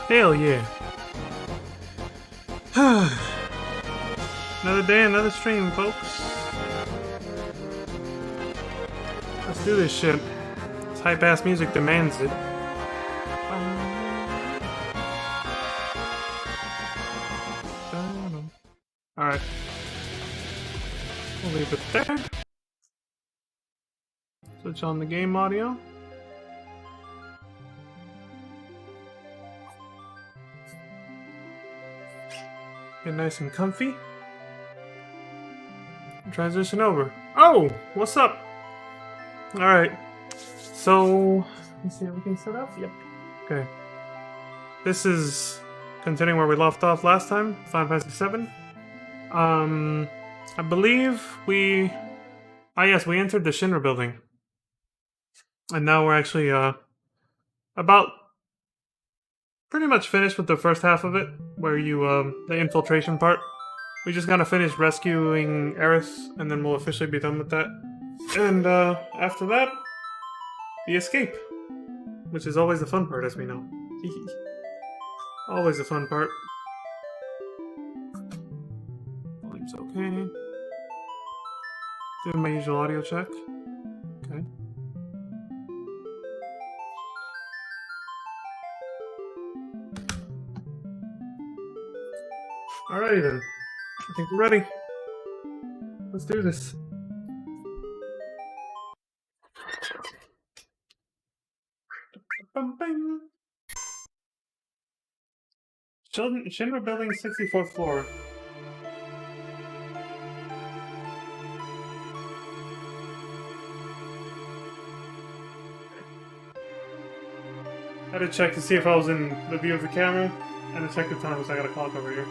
Hell yeah. Another day, another stream, folks. Let's do this shit. This hype-ass music demands it. Alright. We'll leave it there. Switch on the game audio. Get nice and comfy. Transition over. Oh! What's up? Alright. So... let's see, everything set up? Yep. Okay. This is continuing where we left off last time. Final Fantasy 7. I believe we... ah yes, we entered the Shinra building. And now we're actually, about pretty much finished with the first half of it, where you, the infiltration part. We just gotta finish rescuing Aerith, and then we'll officially be done with that. And, after that, the escape. Which is always the fun part, as we know. Always the fun part. Volume's okay. Doing my usual audio check. Okay. Alrighty then. I think we're ready. Let's do this. Shinra Building, 64th floor. I had to check to see if I was in the view of the camera, and to check the time, so I got a clock over here.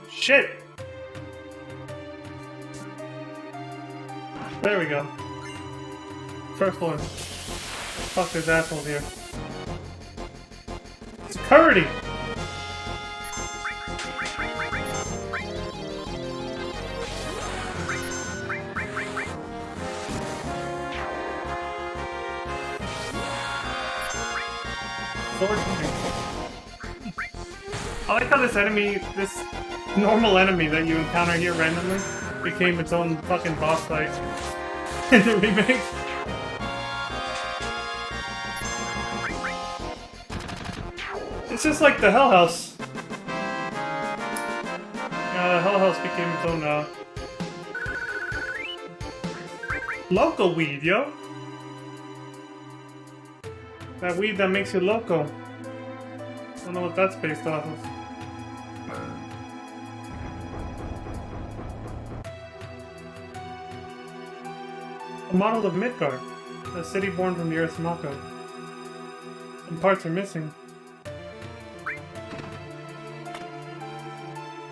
Shit! There we go. First one. Fuck, there's assholes here. Security! I like how this enemy, this normal enemy that you encounter here randomly, became its own fucking boss fight in the remake. It's just like the Hell House. The Hell House became its own, local weed, yo! That weed that makes you loco. I don't know what that's based off of. A model of Midgard, a city born from the Earth's Mako. Some parts are missing.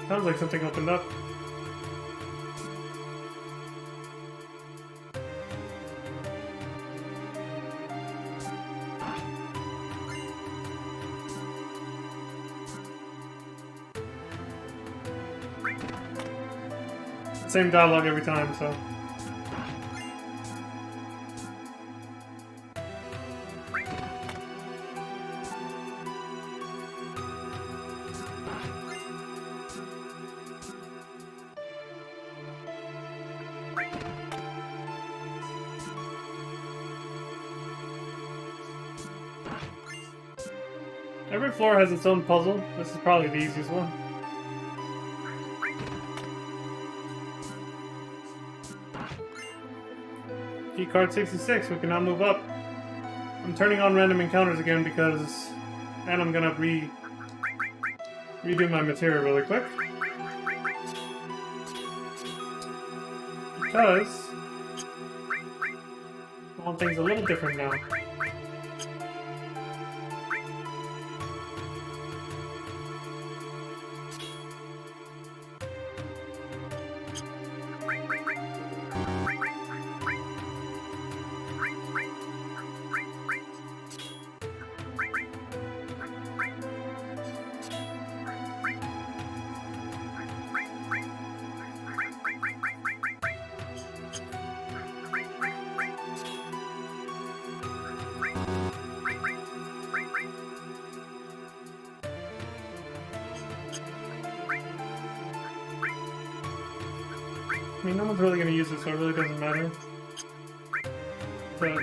Sounds like something opened up. Same dialogue every time, so... Every floor has its own puzzle. This is probably the easiest one. Keycard 66, we can now move up. I'm turning on random encounters again because... and I'm gonna redo my material really quick. Because... I want things a little different now. I mean, no one's really gonna use it, so it really doesn't matter. But...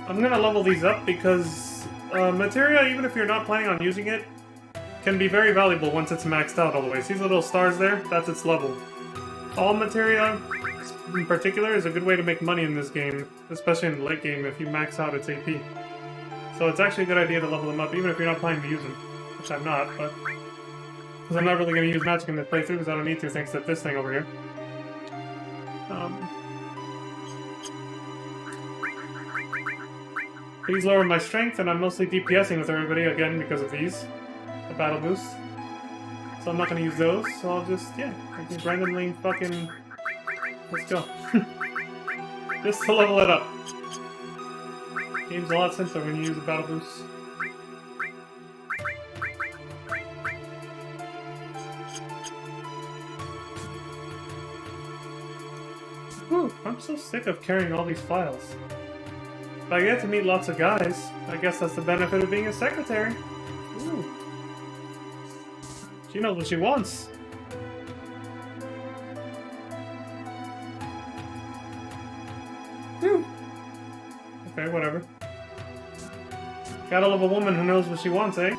I'm gonna level these up because materia, even if you're not planning on using it, can be very valuable once it's maxed out all the way. See these little stars there? That's its level. All materia, in particular, is a good way to make money in this game, especially in the late game if you max out its AP. So it's actually a good idea to level them up, even if you're not planning to use them. Which I'm not, but... because I'm not really going to use magic in this playthrough, because I don't need to thanks to this thing over here. These lower my strength, and I'm mostly DPSing with everybody, again, because of these. The battle boost. So I'm not going to use those, so I'll just, yeah, I just randomly fucking... let's go. Just to level it up. Game's a lot simpler when you use a battle boost. Whew, I'm so sick of carrying all these files. But I get to meet lots of guys. I guess that's the benefit of being a secretary. Ooh. She knows what she wants. Whew. Okay, whatever. Gotta love a woman who knows what she wants, eh?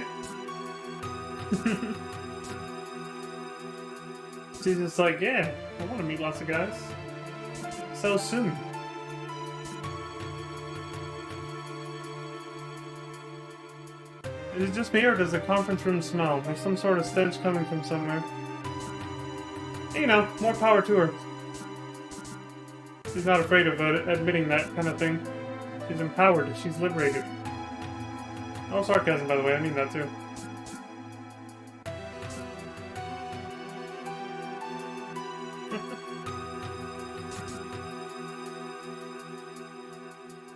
She's just like, yeah, I want to meet lots of guys. So soon. Is it just me, or does the conference room smell? There's some sort of stench coming from somewhere. You know, more power to her. She's not afraid of admitting that kind of thing. She's empowered. She's liberated. No sarcasm, by the way. I mean that, too.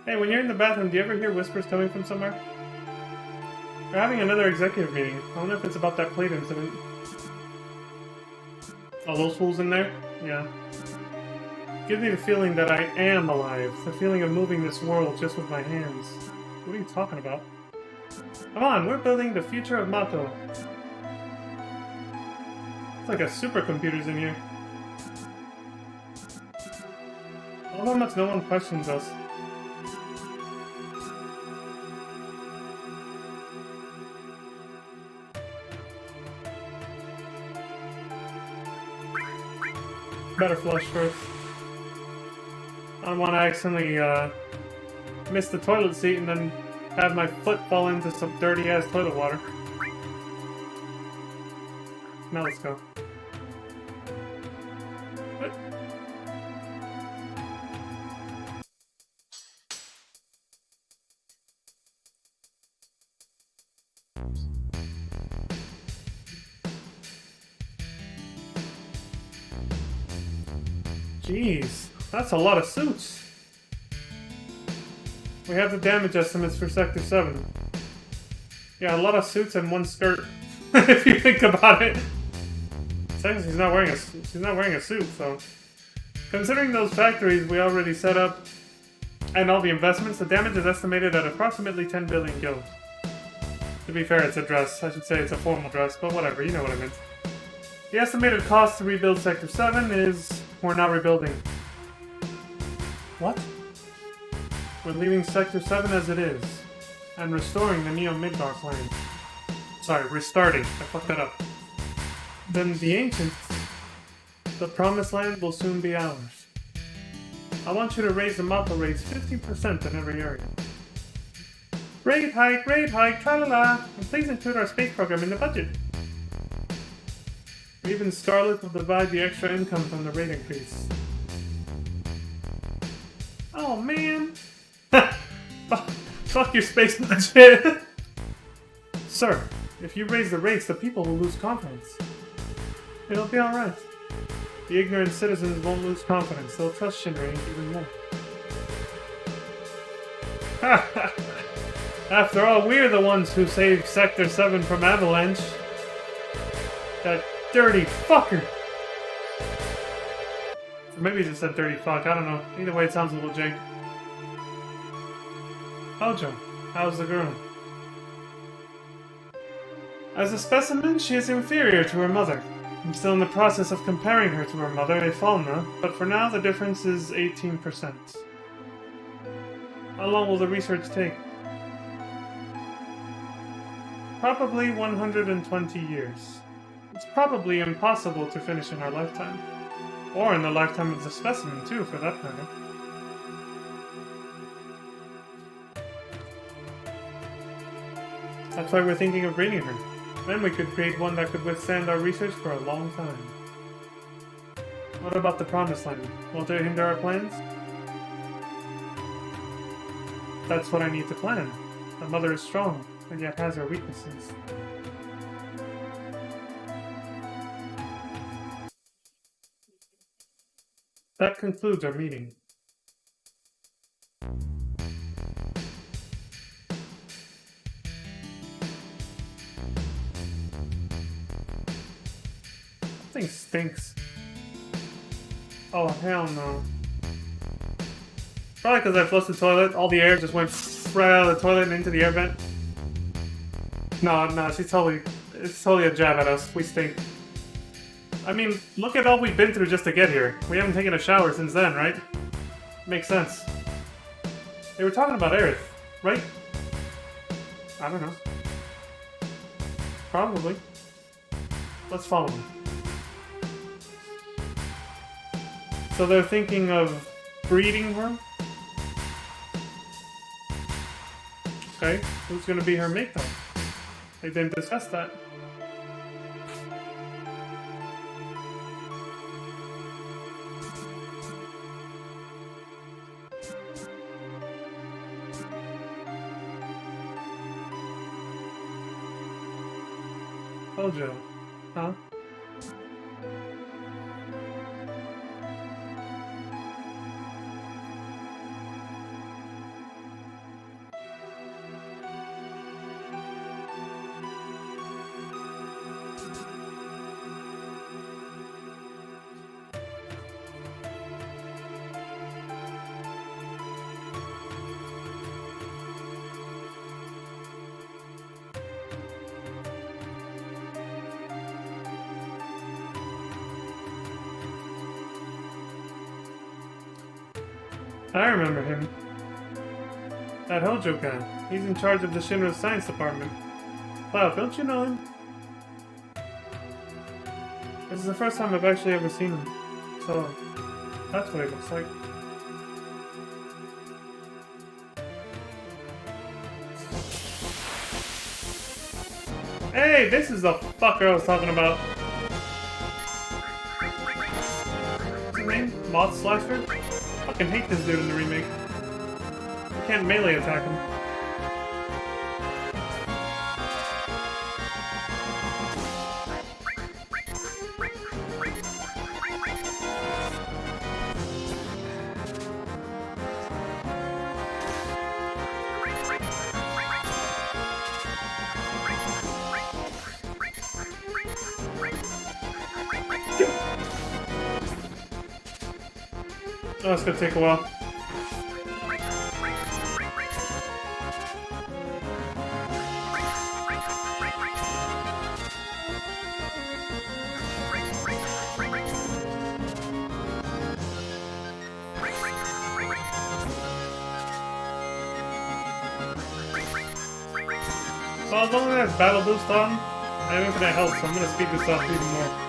Hey, when you're in the bathroom, do you ever hear whispers coming from somewhere? We're having another executive meeting. I wonder if it's about that plate incident. Oh, those fools in there? Yeah. Gives me the feeling that I am alive. The feeling of moving this world just with my hands. What are you talking about? Come on, we're building the future of Mato. It's like a supercomputer's in here. I love how much no one questions us. Better flush first. I don't want to accidentally miss the toilet seat and then have my foot fall into some dirty ass toilet water. Now let's go. What? Jeez, that's a lot of suits. We have the damage estimates for Sector 7. Yeah, a lot of suits and one skirt. If you think about it. Since she's not wearing a suit, so. Considering those factories we already set up and all the investments, the damage is estimated at approximately 10 billion gil. To be fair, it's a dress. I should say it's a formal dress, but whatever, you know what I meant. The estimated cost to rebuild Sector 7 is... we're not rebuilding. What? We're leaving Sector 7 as it is, and restoring the Neo Midgar plan. Sorry, restarting. I fucked that up. Then the Ancients, the Promised Land will soon be ours. I want you to raise the Mappa rates 50% in every area. Rate hike, tra-la-la, and please include our space program in the budget. Even Scarlet will divide the extra income from the rate increase. Oh man! Fuck your space budget! Sir, if you raise the rates, the people will lose confidence. It'll be alright. The ignorant citizens won't lose confidence. They'll trust Shinra even more. After all, we're the ones who saved Sector 7 from Avalanche. That dirty fucker! Or maybe he just said dirty fuck, I don't know. Either way, it sounds a little jank. Hojo, how's the girl? As a specimen, she is inferior to her mother. I'm still in the process of comparing her to her mother, Efalna, but for now the difference is 18%. How long will the research take? Probably 120 years. It's probably impossible to finish in our lifetime. Or in the lifetime of the specimen, too, for that matter. That's why we're thinking of breeding her. Then we could create one that could withstand our research for a long time. What about the Promised Land? Won't it hinder our plans? That's what I need to plan. The mother is strong, and yet has her weaknesses. That concludes our meeting. That thing stinks. Oh, hell no. Probably because I flushed the toilet, all the air just went right out of the toilet and into the air vent. No, it's totally a jab at us. We stink. I mean, look at all we've been through just to get here. We haven't taken a shower since then, right? Makes sense. They were talking about Aerith, right? I don't know. Probably. Let's follow them. So they're thinking of breeding her? Okay, who's gonna be her mate though? They didn't discuss that. Hojo. Huh? I remember him. That Hojo guy. He's in charge of the Shinra Science Department. Wow, don't you know him? This is the first time I've actually ever seen him. So, that's what he looks like. Hey, this is the fucker I was talking about. What's his name? Moth Slasher? I fucking hate this dude in the remake. You can't melee attack him. Oh, it's gonna take a while. So as long as it has battle boost on, I have infinite health, so I'm gonna speed this up even more.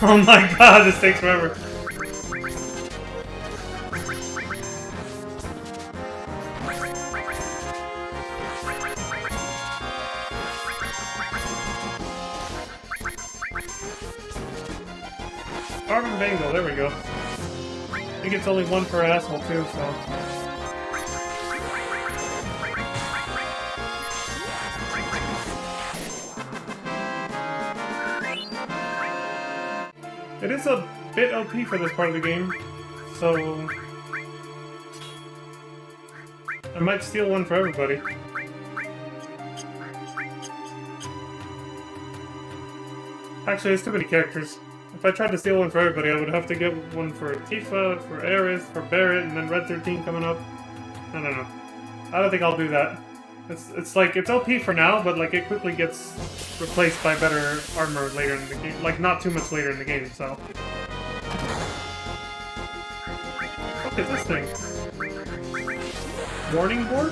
Oh my god, this takes forever. Carbon Bangle, there we go. I think it's only one per asshole too, so... It is a bit OP for this part of the game, so... I might steal one for everybody. Actually, there's too many characters. If I tried to steal one for everybody, I would have to get one for Tifa, for Aerith, for Barret, and then Red 13 coming up. I don't know. I don't think I'll do that. It's like, it's OP for now, but like it quickly gets replaced by better armor later in the game. Like, not too much later in the game, so. What is this thing? Warning board?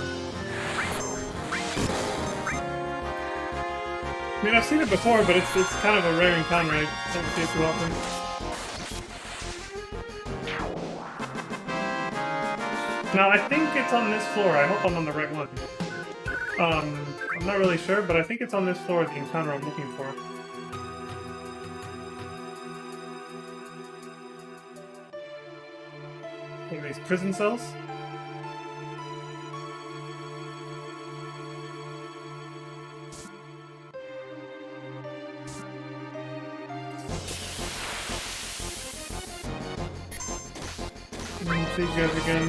I mean, I've seen it before, but it's kind of a rare encounter. I don't see it too often. Now, I think it's on this floor. I hope I'm on the right one. I'm not really sure, but I think it's on this floor, the encounter I'm looking for. What are these, prison cells? See you guys again.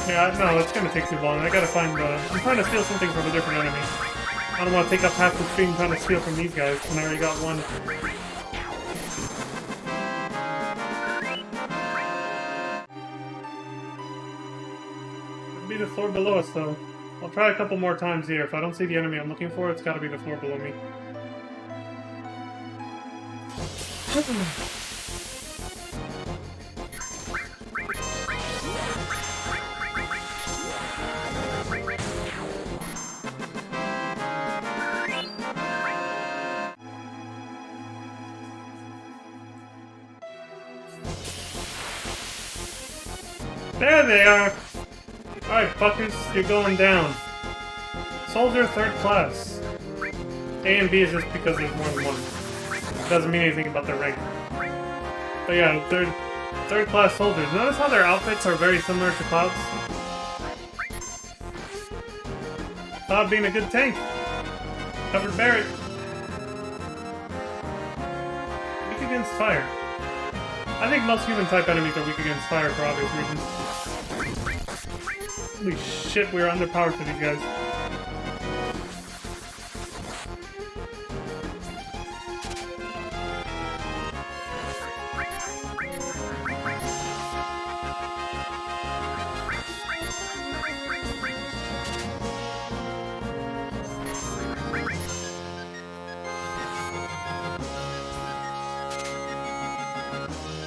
Yeah, no, it's gonna take too long. I gotta find I'm trying to steal something from a different enemy. I don't want to take up half the stream trying to steal from these guys, and I already got one. It'll be the floor below us, though. I'll try a couple more times here. If I don't see the enemy I'm looking for, it's gotta be the floor below me. There they are! Alright, fuckers, you're going down. Soldier 3rd class. A and B is just because there's more than one. Doesn't mean anything about their rank. But yeah, third class soldiers. Notice how their outfits are very similar to Cloud's? Cloud being a good tank. Covered Barret. Weak against fire. I think most human-type enemies are weak against fire for obvious reasons. Holy shit, we are underpowered for these guys.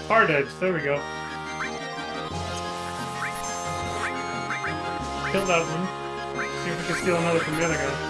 Hard edge, there we go. Kill that one. See if we can steal another from the other guy.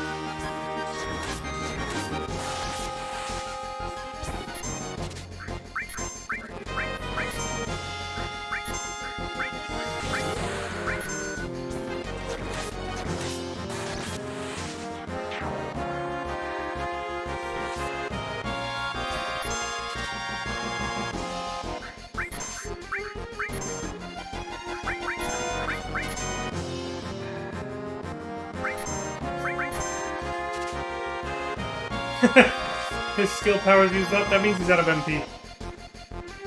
His skill power's used up, that means he's out of MP.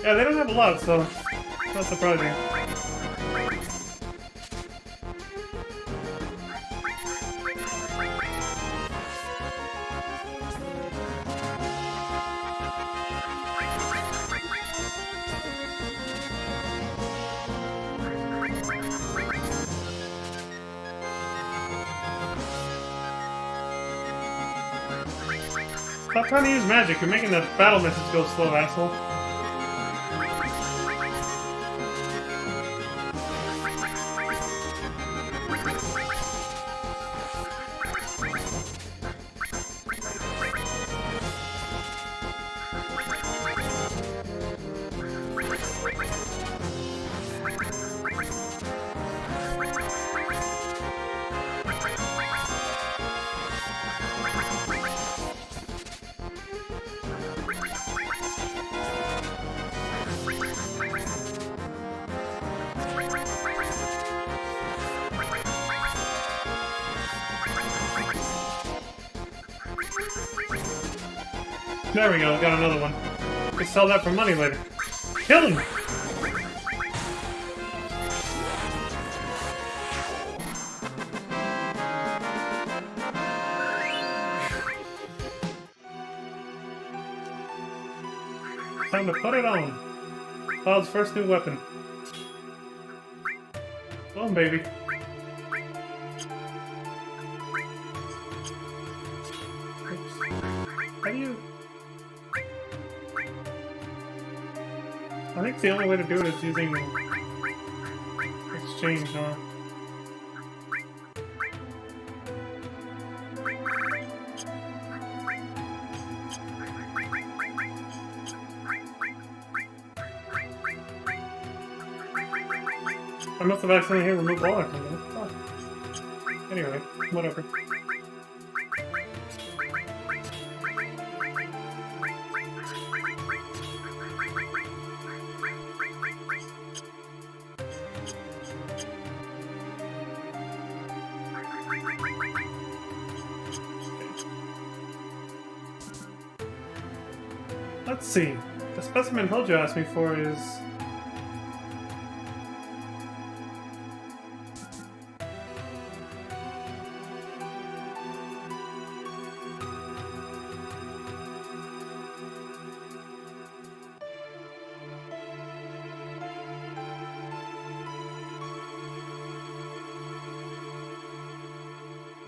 Yeah, they don't have a lot, so it's not surprising. Stop trying to use magic, you're making the battle message go slow, asshole. There we go, got another one. Could sell that for money later. Kill him! Time to put it on. Cloud's first new weapon. Go on, baby. Oops. How do you... I think the only way to do it is using exchange, huh? I must have accidentally hit remove all or something. Oh. Anyway, whatever. Let's see. The specimen Hojo asked me for is...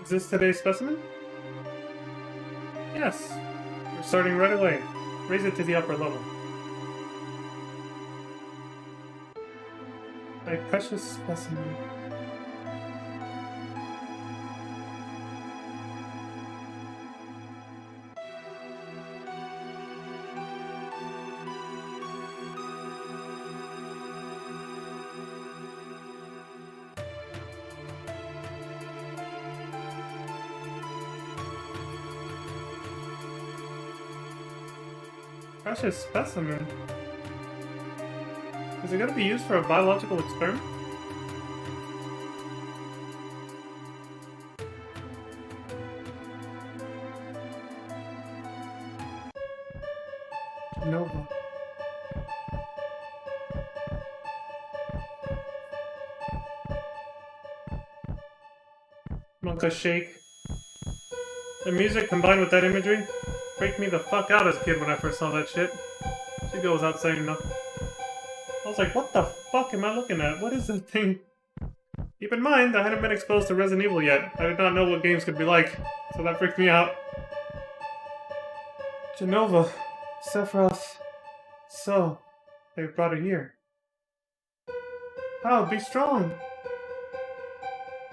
Is this today's specimen? Yes. We're starting right away. Raise it to the upper level. My precious specimen. Precious specimen? Is it going to be used for a biological experiment? Nova. Monka shake. The music combined with that imagery freaked me the fuck out as a kid when I first saw that shit. She goes without saying nothing. I was like, what the fuck am I looking at? What is that thing? Keep in mind, I hadn't been exposed to Resident Evil yet. I did not know what games could be like, so that freaked me out. Genova. Sephiroth. So, they brought it here. Oh, be strong.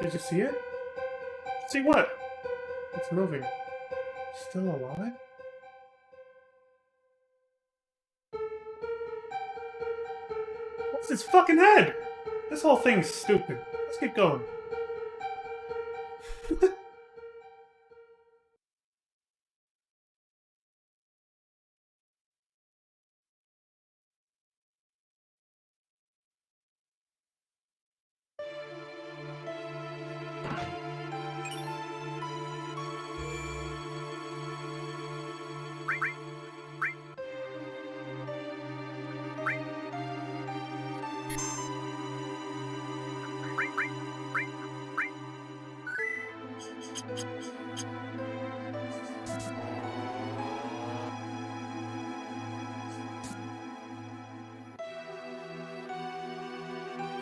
Did you see it? See what? It's moving. Still alive? What's its fucking head? This whole thing's stupid. Let's get going.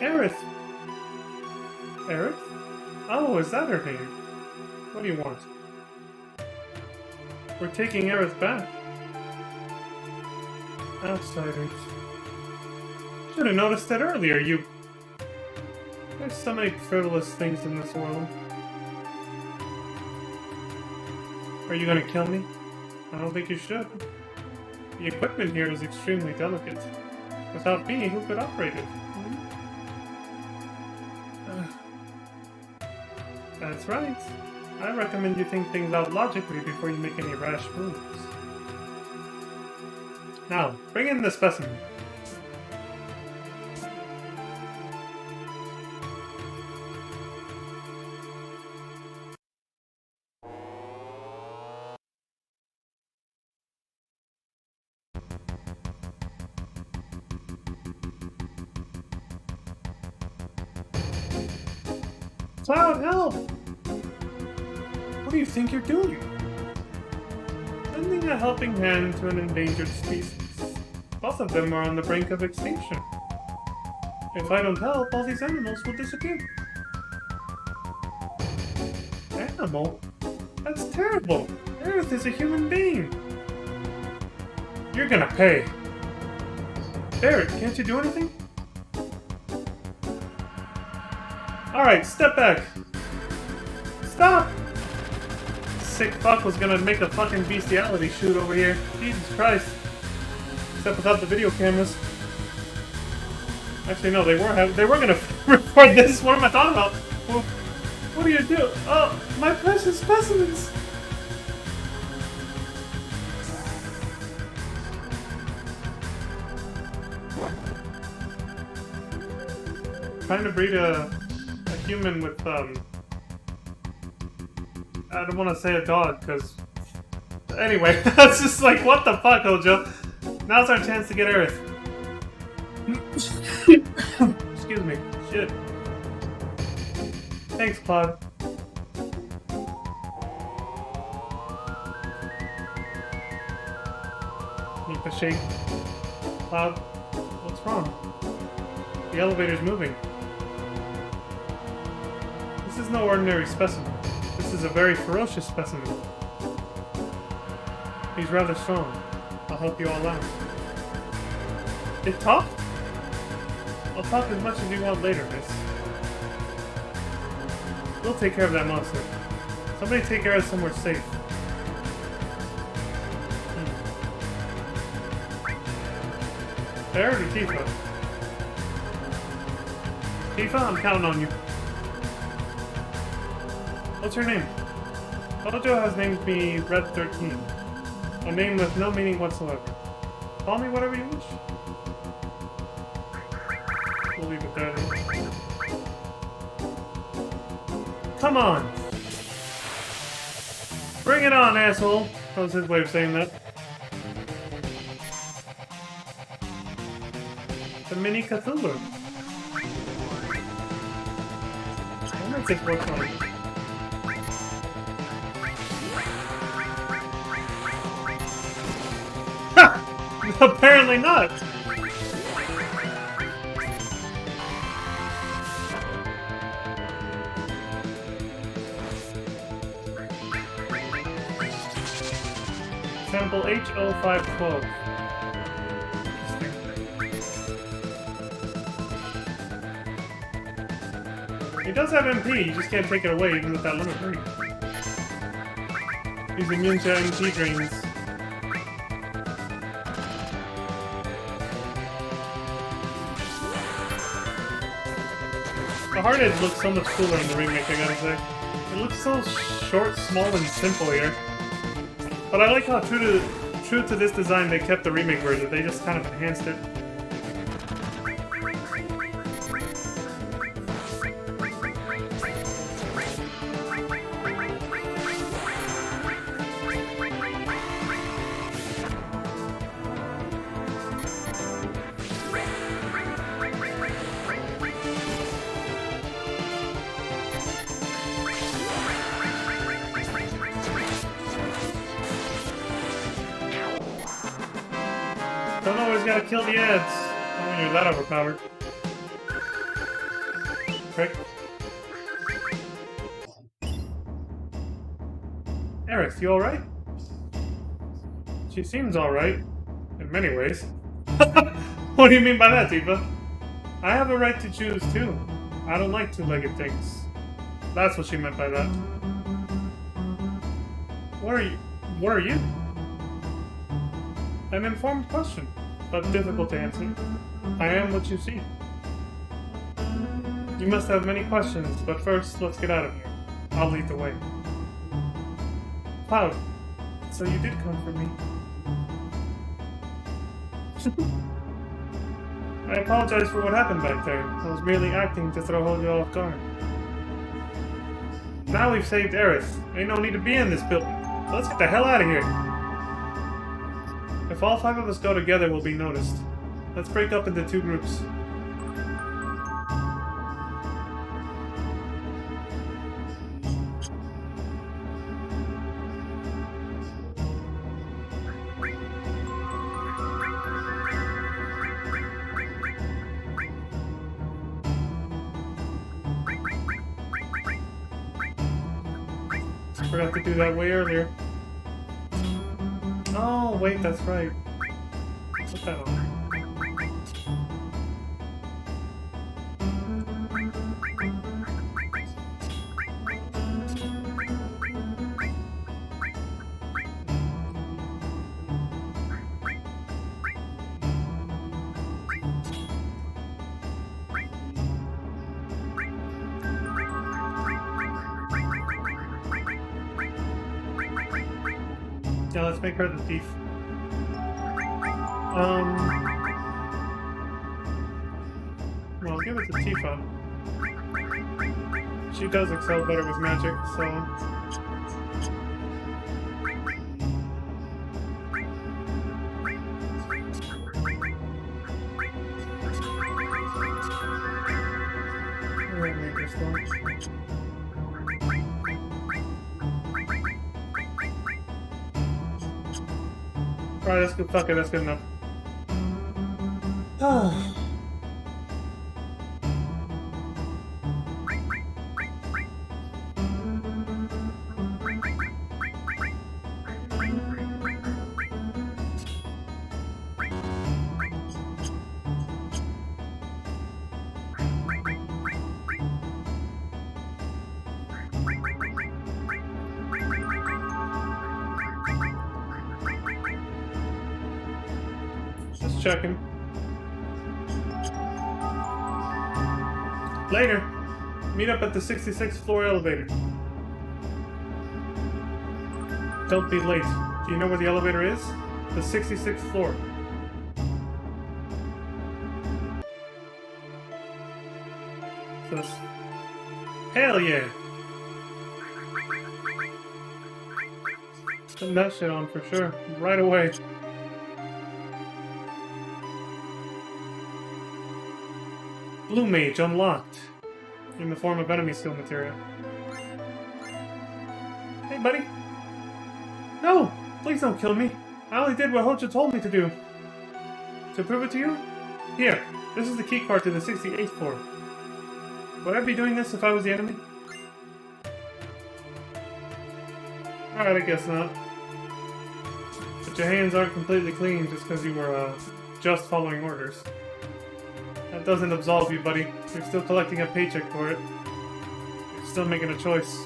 Aerith! Aerith? Oh, is that her name? What do you want? We're taking Aerith back. Outsiders. Should have noticed that earlier, you... There's so many frivolous things in this world. Are you gonna kill me? I don't think you should. The equipment here is extremely delicate. Without me, who could operate it? That's right. I recommend you think things out logically before you make any rash moves. Now, bring in the specimen. Cloud, help! What do you think you're doing? Lending a helping hand to an endangered species. Both of them are on the brink of extinction. If I don't help, all these animals will disappear. Animal? That's terrible. Aerith is a human being. You're gonna pay. Barret, can't you do anything? Alright, step back. Stop! Sick fuck was gonna make a fucking bestiality shoot over here. Jesus Christ. Except without the video cameras. Actually, no, they were gonna record this. What am I talking about? Well, what do you do? Oh, my precious specimens! Trying to breed a human with, I don't want to say a dog, because... Anyway, that's just like, what the fuck, Hojo? Now's our chance to get Aerith. Excuse me. Shit. Thanks, Claude. Need a shake. Cloud, what's wrong? The elevator's moving. This is no ordinary specimen. This is a very ferocious specimen. He's rather strong. I'll help you all out. It talked? I'll talk as much as you want later, miss. We'll take care of that monster. Somebody take care of somewhere safe. Barret or Tifa? Tifa, I'm counting on you. What's your name? Hojo has named me Red 13. A name with no meaning whatsoever. Call me whatever you wish. We'll leave it there then. Come on! Bring it on, asshole! That was his way of saying that. The mini Cthulhu. I wonder if this works on it. Apparently not! Sample H0512. He does have MP, you just can't take it away even with that limit 3. He's immune to MP drains. The hard edge looks so much cooler in the remake, I gotta say. It looks so short, small, and simple here. But I like how true to this design they kept the remake version. They just kind of enhanced it. Don't always gotta kill the ads. Oh, when you're that overpowered. Prick. Aerith, you alright? She seems alright. In many ways. What do you mean by that, Tifa? I have a right to choose, too. I don't like two-legged things. That's what she meant by that. What are you? An informed question, but difficult to answer. I am what you see. You must have many questions, but first, let's get out of here. I'll lead the way. Cloud, so you did come for me. I apologize for what happened back there. I was merely acting to throw Hojo off guard. Now we've saved Aerith. Ain't no need to be in this building. So let's get the hell out of here. If all 5 of us go together, we'll be noticed. Let's break up into 2 groups. forgot to do that way earlier. Oh, wait, that's right. Put that on. Yeah, let's make her the thief. Well, give it to Tifa. She does excel better with magic, so... Alright, make this one. Alright, that's good. Fuck it, that's good enough. Just checking. Later. Meet up at the 66th floor elevator. Don't be late. Do you know where the elevator is? The 66th floor. Hell yeah! Put that shit on for sure. Right away. Blue Mage unlocked. In the form of enemy skill material. Hey, buddy. No! Please don't kill me. I only did what Hojo told me to do. To prove it to you? Here. This is the keycard to the 68th floor. Would I be doing this if I was the enemy? Alright, I guess not. But your hands aren't completely clean just because you were, just following orders. That doesn't absolve you, buddy. You're still collecting a paycheck for it. You're still making a choice.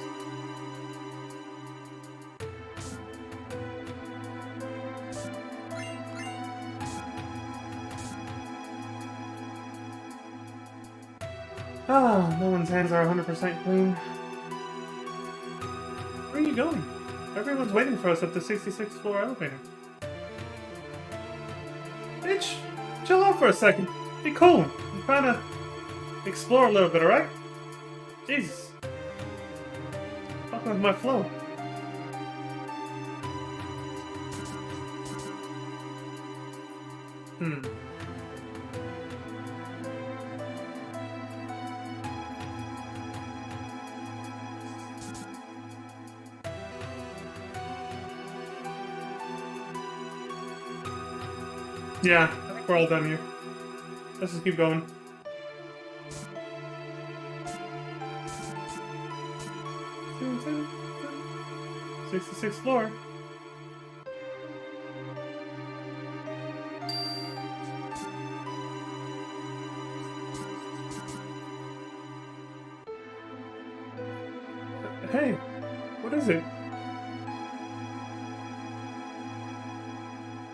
Ah, no one's hands are 100% clean. Where are you going? Everyone's waiting for us at the 66th floor elevator. Bitch, chill out for a second. Be cool. I'm trying to explore a little bit, alright? Jesus. Fucking with my flow. Yeah, I think we're all done here. Let's just keep going. '66th floor. Hey, what is it?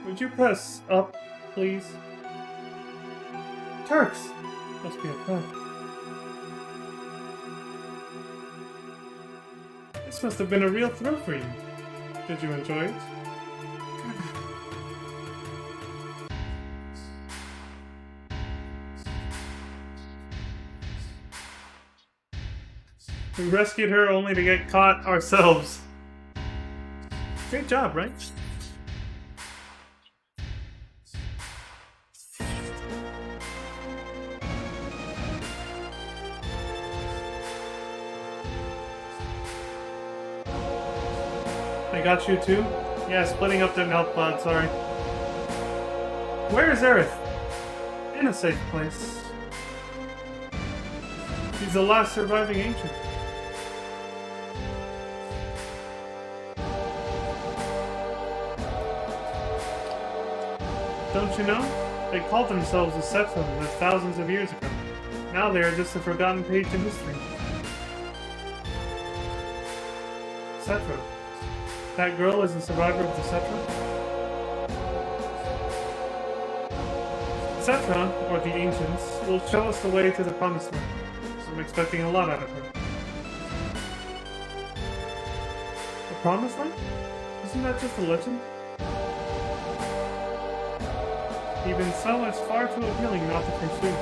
Would you press up, please? Turks! Must be a pet. This must have been a real thrill for you. Did you enjoy it? We rescued her only to get caught ourselves. Great job, right? They got you too? Yeah, splitting up their health pod, sorry. Where is Aerith? In a safe place. She's the last surviving ancient. Don't you know? They called themselves the FF7 thousands of years ago. Now they are just a forgotten page in history. Cetra. That girl is a survivor of the Cetra? Cetra, or the Ancients, will show us the way to the Promised Land. So I'm expecting a lot out of her. The Promised Land? Isn't that just a legend? Even so, it's far too appealing not to pursue.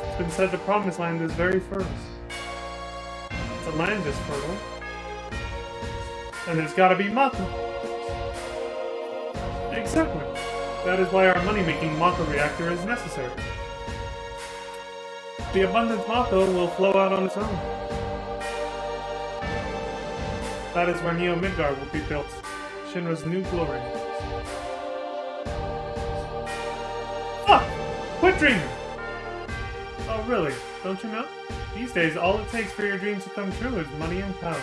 It's been said the Promised Land is very fertile. The land is fertile. And there's gotta be Mako. Exactly. That is why our money-making Mako reactor is necessary. The abundant Mako will flow out on its own. That is where Neo Midgar will be built. Shinra's new glory. Fuck! Quit dreaming! Oh really? Don't you know? These days, all it takes for your dreams to come true is money and power.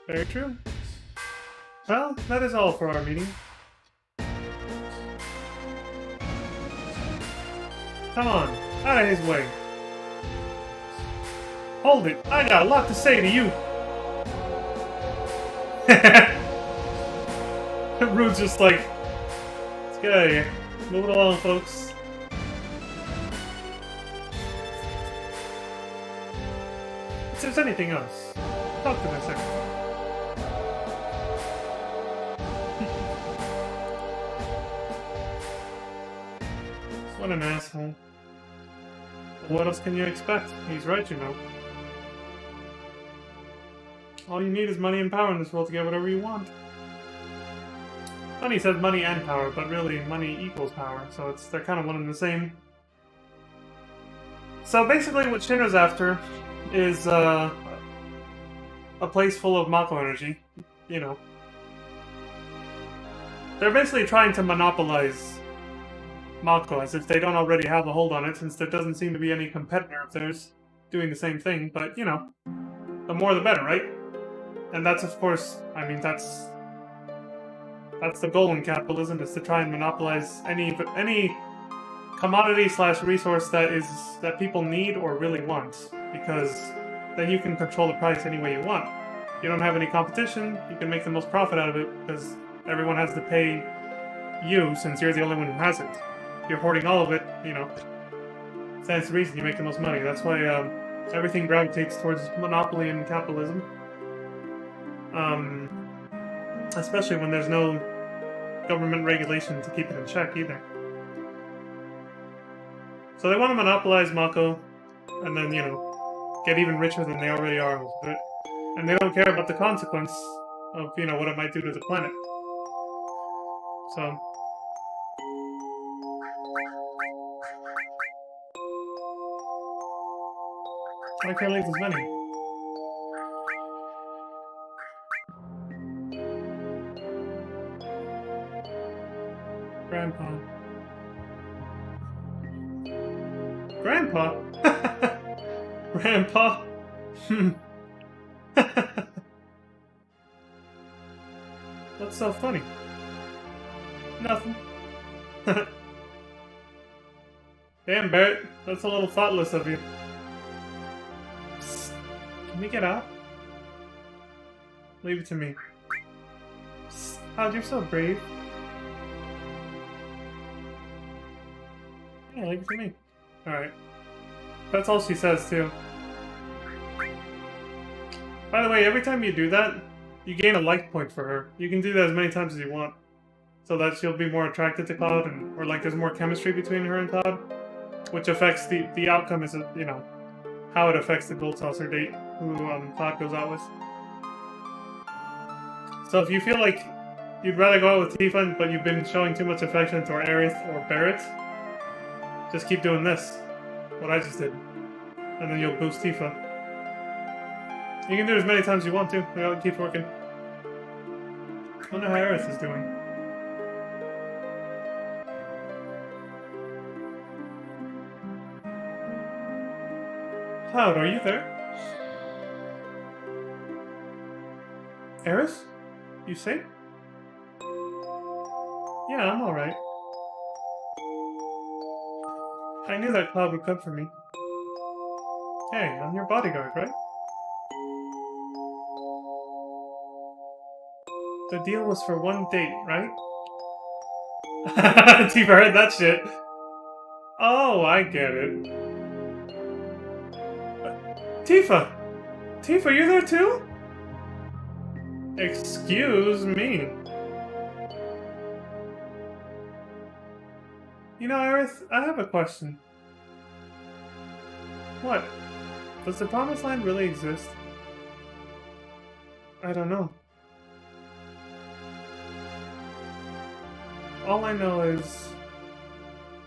Very true. Well, that is all for our meeting. Come on, out of his way. Hold it, I got a lot to say to you. Rude's just like, let's get out of here. Move it along, folks. If there's anything else, talk to my secretary. What an asshole. What else can you expect? He's right, you know. All you need is money and power in this world to get whatever you want. Funny said money and power, but really money equals power, so they're kind of one and the same. So basically what Shinra's after is a place full of Mako energy, you know. They're basically trying to monopolize Mako, as if they don't already have a hold on it, since there doesn't seem to be any competitor of theirs doing the same thing, but, you know, the more the better, right? And that's, of course, I mean, that's the goal in capitalism, is to try and monopolize any commodity/resource that people need or really want, because then you can control the price any way you want. You don't have any competition, you can make the most profit out of it, because everyone has to pay you, since you're the only one who has it. If you're hoarding all of it, you know, that's the reason you make the most money. That's why everything gravitates towards monopoly and capitalism. Especially when there's no government regulation to keep it in check either. So they want to monopolize Mako, and then, you know, get even richer than they already are with it. And they don't care about the consequence of, you know, what it might do to the planet. So I can't leave this money. Grandpa. Grandpa? Grandpa? What's so funny? Nothing. Damn, Barrett. That's a little thoughtless of you. Psst. Can we get out? Leave it to me. Psst. How'd you're so brave. Yeah, leave it to me. Alright. That's all she says, too. By the way, every time you do that, you gain a like point for her. You can do that as many times as you want. So that she'll be more attracted to Cloud, or like there's more chemistry between her and Cloud. Which affects the outcome, is, you know, how it affects the Gold Saucer date, who Cloud goes out with. So if you feel like you'd rather go out with Tifa, but you've been showing too much affection to Aerith or Barrett, just keep doing this. What I just did. And then you'll boost Tifa. You can do it as many times as you want to. It'll keep working. I wonder how Aerith is doing. Cloud, are you there? Aerith? You safe? Yeah, I'm alright. I knew that Cloud would come for me. Hey, I'm your bodyguard, right? The deal was for one date, right? Tifa heard that shit. Oh, I get it. Tifa! Tifa, you're there too? Excuse me. You know, Aerith, I have a question. What? Does the Promised Land really exist? I don't know. All I know is...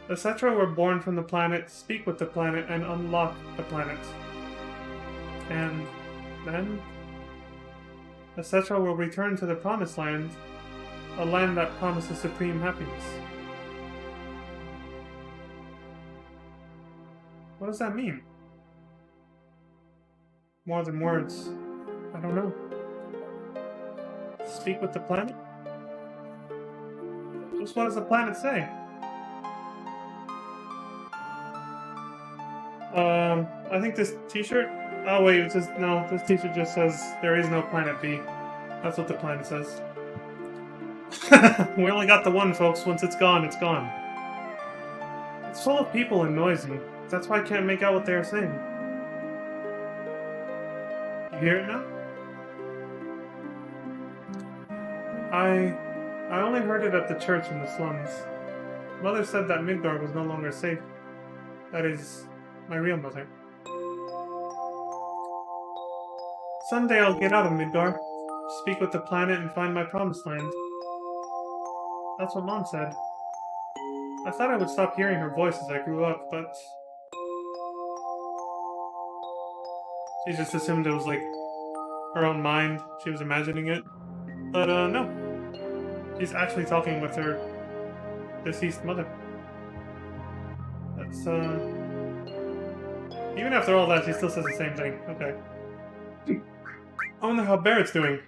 the Cetra were born from the planet, speak with the planet, and unlock the planet. And then... the Cetra will return to the Promised Land, a land that promises supreme happiness. What does that mean? More than words. I don't know. Speak with the planet? Just what does the planet say? I think this t-shirt... oh wait, it's just... no, this t-shirt just says, there is no planet B. That's what the planet says. We only got the one, folks. Once it's gone, it's gone. It's full of people and noisy. That's why I can't make out what they're saying. You hear it now? I only heard it at the church in the slums. Mother said that Midgar was no longer safe. That is, my real mother. Someday I'll get out of Midgar, speak with the planet, and find my promised land. That's what Mom said. I thought I would stop hearing her voice as I grew up, but... she just assumed it was, like, her own mind. She was imagining it. But, no. She's actually talking with her deceased mother. That's, even after all that, she still says the same thing. Okay. I wonder how Barrett's doing.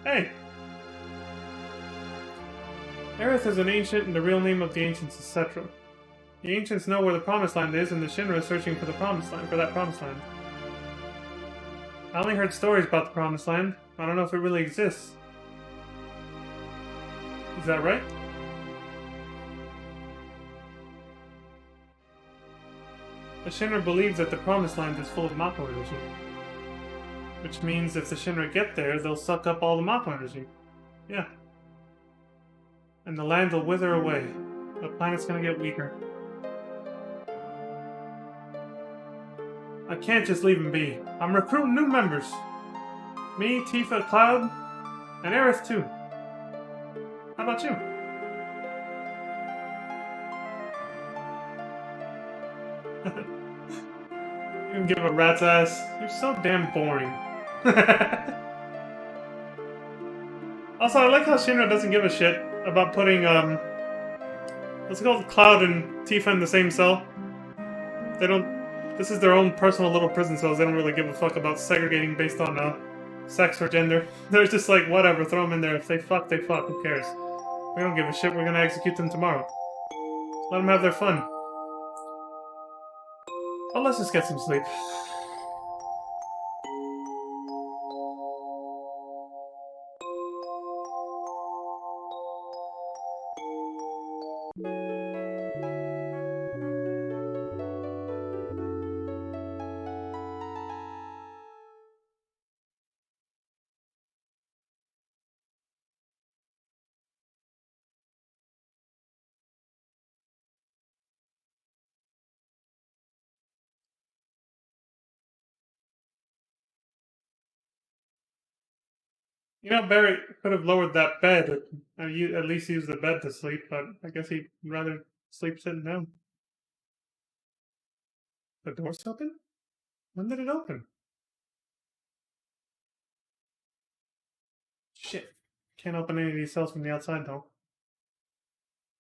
Hey! Aerith is an ancient, and the real name of the ancients is Cetra. The ancients know where the Promised Land is, and the Shinra is searching for the Promised Land, for that Promised Land. I only heard stories about the Promised Land. I don't know if it really exists. Is that right? The Shinra believes that the Promised Land is full of Mako energy. Which means if the Shinra get there, they'll suck up all the Mako energy. Yeah. And the land will wither away. The planet's gonna get weaker. I can't just leave him be. I'm recruiting new members. Me, Tifa, Cloud, and Aerith too. How about you? You can give a rat's ass. You're so damn boring. Also, I like how Shinra doesn't give a shit about putting, what's it called? Cloud and Tifa in the same cell. They don't... this is their own personal little prison cells. They don't really give a fuck about segregating based on, sex or gender. They're just like, whatever, throw them in there. If they fuck, they fuck. Who cares? We don't give a shit. We're gonna execute them tomorrow. Let them have their fun. Oh, let's just get some sleep. You know, Barry could have lowered that bed, and at least use the bed to sleep, but I guess he'd rather sleep sitting down. The door's open? When did it open? Shit. Can't open any of these cells from the outside, though.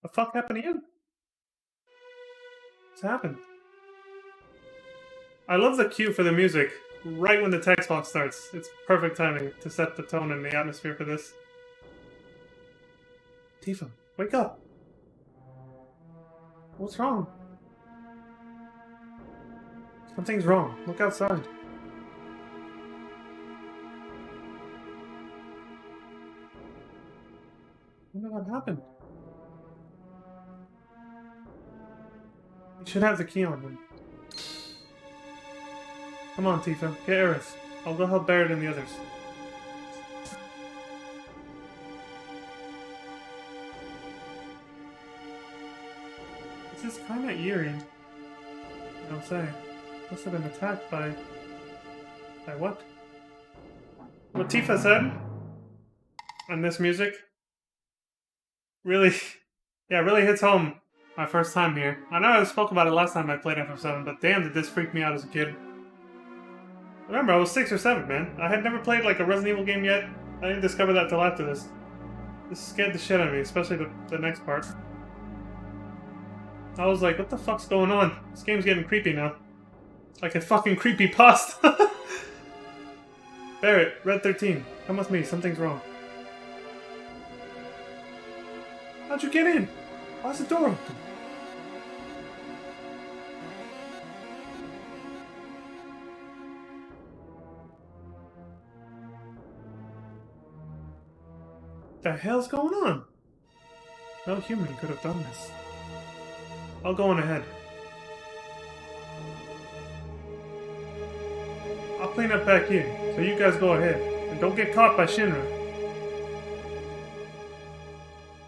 The fuck happened to you? What's happened? I love the cue for the music. Right when the text box starts. It's perfect timing to set the tone and the atmosphere for this. Tifa, wake up! What's wrong? Something's wrong. Look outside. I wonder what happened. You should have the key on him. Come on, Tifa. Get Aerith. I'll go help Barrett and the others. This is kinda eerie. You know what I'm saying? Must have been attacked by... By what? What Tifa said? And this music? Really... Yeah, really hits home my first time here. I know I spoke about it last time I played FF7, but damn did this freak me out as a kid. Remember, I was 6 or 7, man. I had never played like a Resident Evil game yet. I didn't discover that till after this. This scared the shit out of me, especially the next part. I was like, what the fuck's going on? This game's getting creepy now. Like a fucking creepy pasta. Barrett, Red 13, come with me, something's wrong. How'd you get in? Why's the door open? The hell's going on? No human could have done this. I'll go on ahead. I'll clean up back here, so you guys go ahead. And don't get caught by Shinra.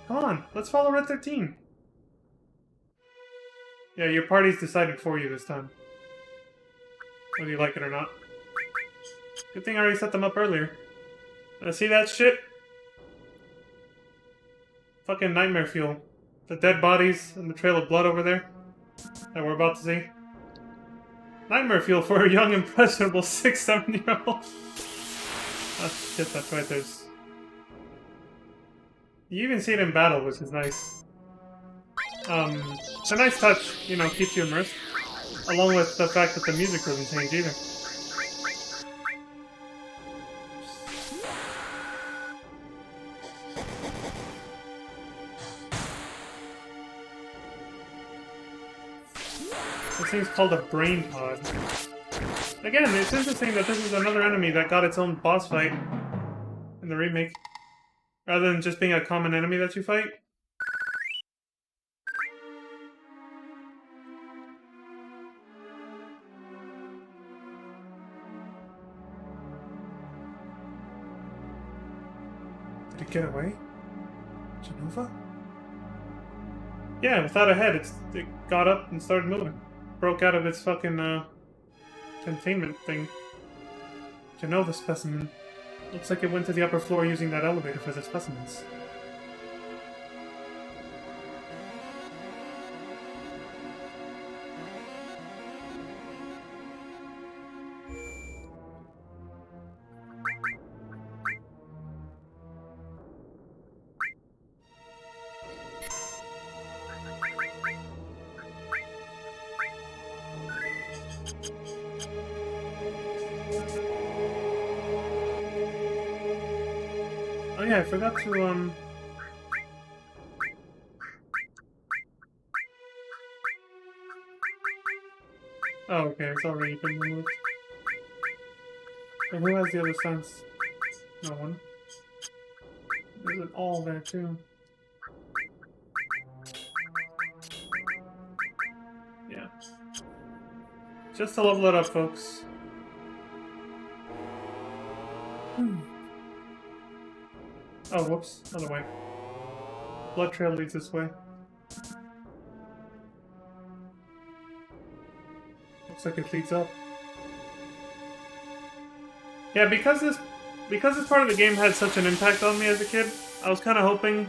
Come on, let's follow Red 13. Yeah, your party's decided for you this time. Whether you like it or not. Good thing I already set them up earlier. See that shit? Fucking nightmare fuel. The dead bodies and the trail of blood over there that we're about to see. Nightmare fuel for a young, impressionable 6, 7-year-old. Oh shit, that's right, there's... You even see it in battle, which is nice. It's a nice touch, you know, keeps you immersed. Along with the fact that the music doesn't change either. This thing's called a brain pod. Again, it's interesting that this is another enemy that got its own boss fight in the remake. Rather than just being a common enemy that you fight. Did it get away? Genova? Yeah, without a head, it got up and started moving. Broke out of its fucking, containment thing. Genova specimen. Looks like it went to the upper floor using that elevator for the specimens. Oh yeah, I forgot to, Oh, okay, it's already been removed. And who has the other sense? No one. There's an all there, too. Yeah. Just to level it up, folks. Oh, whoops. Other way. Blood trail leads this way. Looks like it leads up. Yeah, because this part of the game had such an impact on me as a kid, I was kind of hoping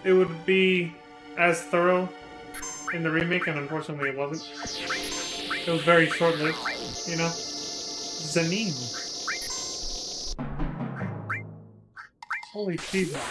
it would be as thorough in the remake, and unfortunately it wasn't. It was very short-lived, you know? Zanine. Holy Jesus.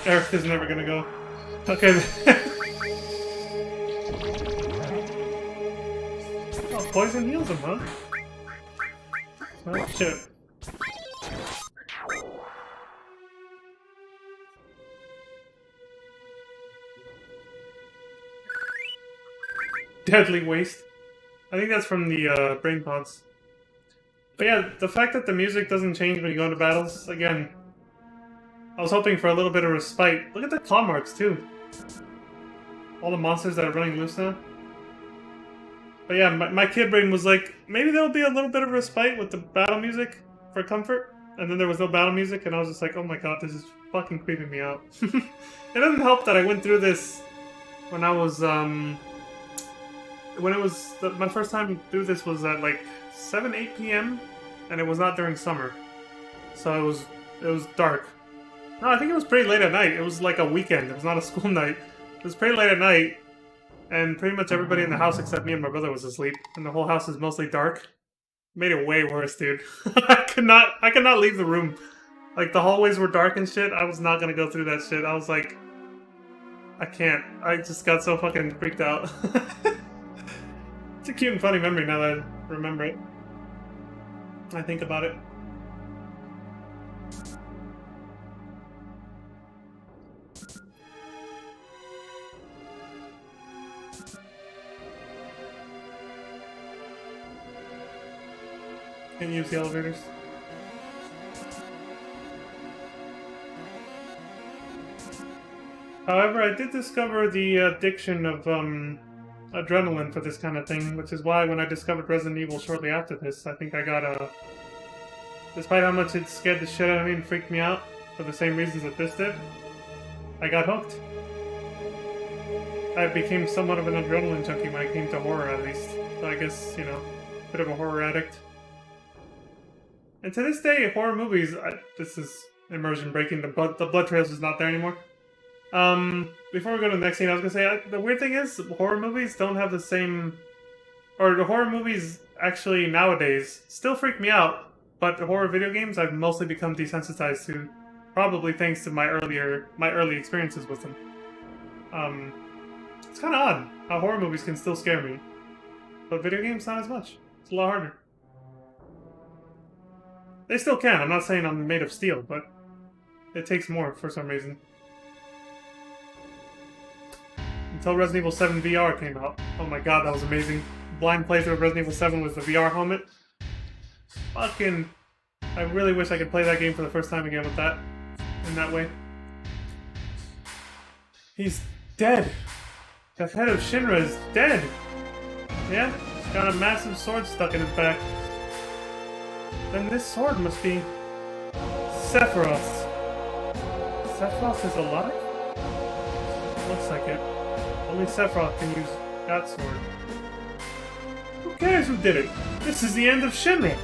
Eric is never gonna go. Okay. Oh, poison heals him, huh? Oh, shit. Deadly waste. I think that's from the brain pods. But yeah, the fact that the music doesn't change when you go into battles, again, I was hoping for a little bit of respite. Look at the claw marks, too. All the monsters that are running loose now. But yeah, my kid brain was like, maybe there'll be a little bit of respite with the battle music for comfort. And then there was no battle music, and I was just like, oh my god, this is fucking creeping me out. It doesn't help that I went through this when I was, my first time through this was at like 7, 8 p.m. and it was not during summer. So it was dark. No, I think it was pretty late at night. It was like a weekend. It was not a school night. It was pretty late at night, and pretty much everybody in the house except me and my brother was asleep, and the whole house is mostly dark. Made it way worse, dude. I could not leave the room. Like, the hallways were dark and shit. I was not gonna go through that shit. I was like, I can't. I just got so fucking freaked out. It's a cute and funny memory now that I remember it. I think about it. Can't use the elevators. However, I did discover the addiction of adrenaline for this kind of thing, which is why when I discovered Resident Evil shortly after this, I think I got despite how much it scared the shit out of me and freaked me out for the same reasons that this did, I got hooked. I became somewhat of an adrenaline junkie when it came to horror, at least. So I guess, you know, a bit of a horror addict. And to this day, horror movies, this is immersion breaking, the blood trails is not there anymore. Before we go to the next scene, I was gonna say, the weird thing is, horror movies don't have the same, or the horror movies actually nowadays still freak me out, but the horror video games I've mostly become desensitized to, probably thanks to my early experiences with them. It's kind of odd how horror movies can still scare me, but video games not as much. It's a lot harder. They still can. I'm not saying I'm made of steel, but it takes more for some reason. Until Resident Evil 7 VR came out. Oh my god, that was amazing. Blind playthrough of Resident Evil 7 with the VR helmet. Fucking... I really wish I could play that game for the first time again with that. In that way. He's dead. The head of Shinra is dead. Yeah? Got a massive sword stuck in his back. Then this sword must be... Sephiroth. Sephiroth is alive? Looks like it. Only Sephiroth can use that sword. Who cares who did it? This is the end of Shinra!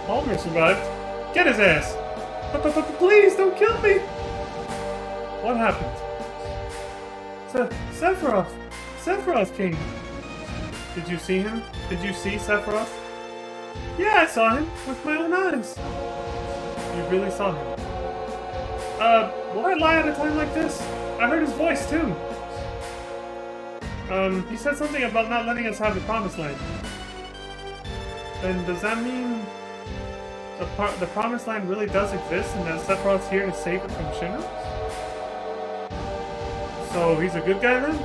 Palmer survived. Get his ass! Please, don't kill me! What happened? Sephiroth! Sephiroth King! Did you see him? Did you see Sephiroth? Yeah, I saw him with my own eyes. You really saw him? Will I lie at a time like this? I heard his voice too. He said something about not letting us have the promised land. Then does that mean the promised land really does exist and that Sephiroth's here to save it from Shinra? So he's a good guy then?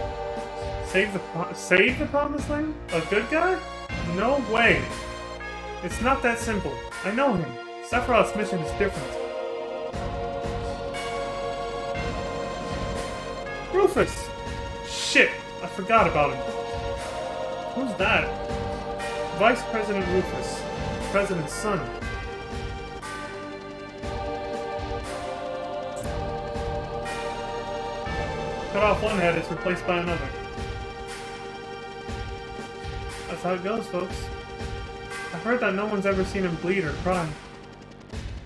Save the promised land? A good guy? No way. It's not that simple. I know him. Sephiroth's mission is different. Rufus! Shit, I forgot about him. Who's that? Vice President Rufus. President's son. Cut off one head, it's replaced by another. That's how it goes, folks. I've heard that no one's ever seen him bleed or cry.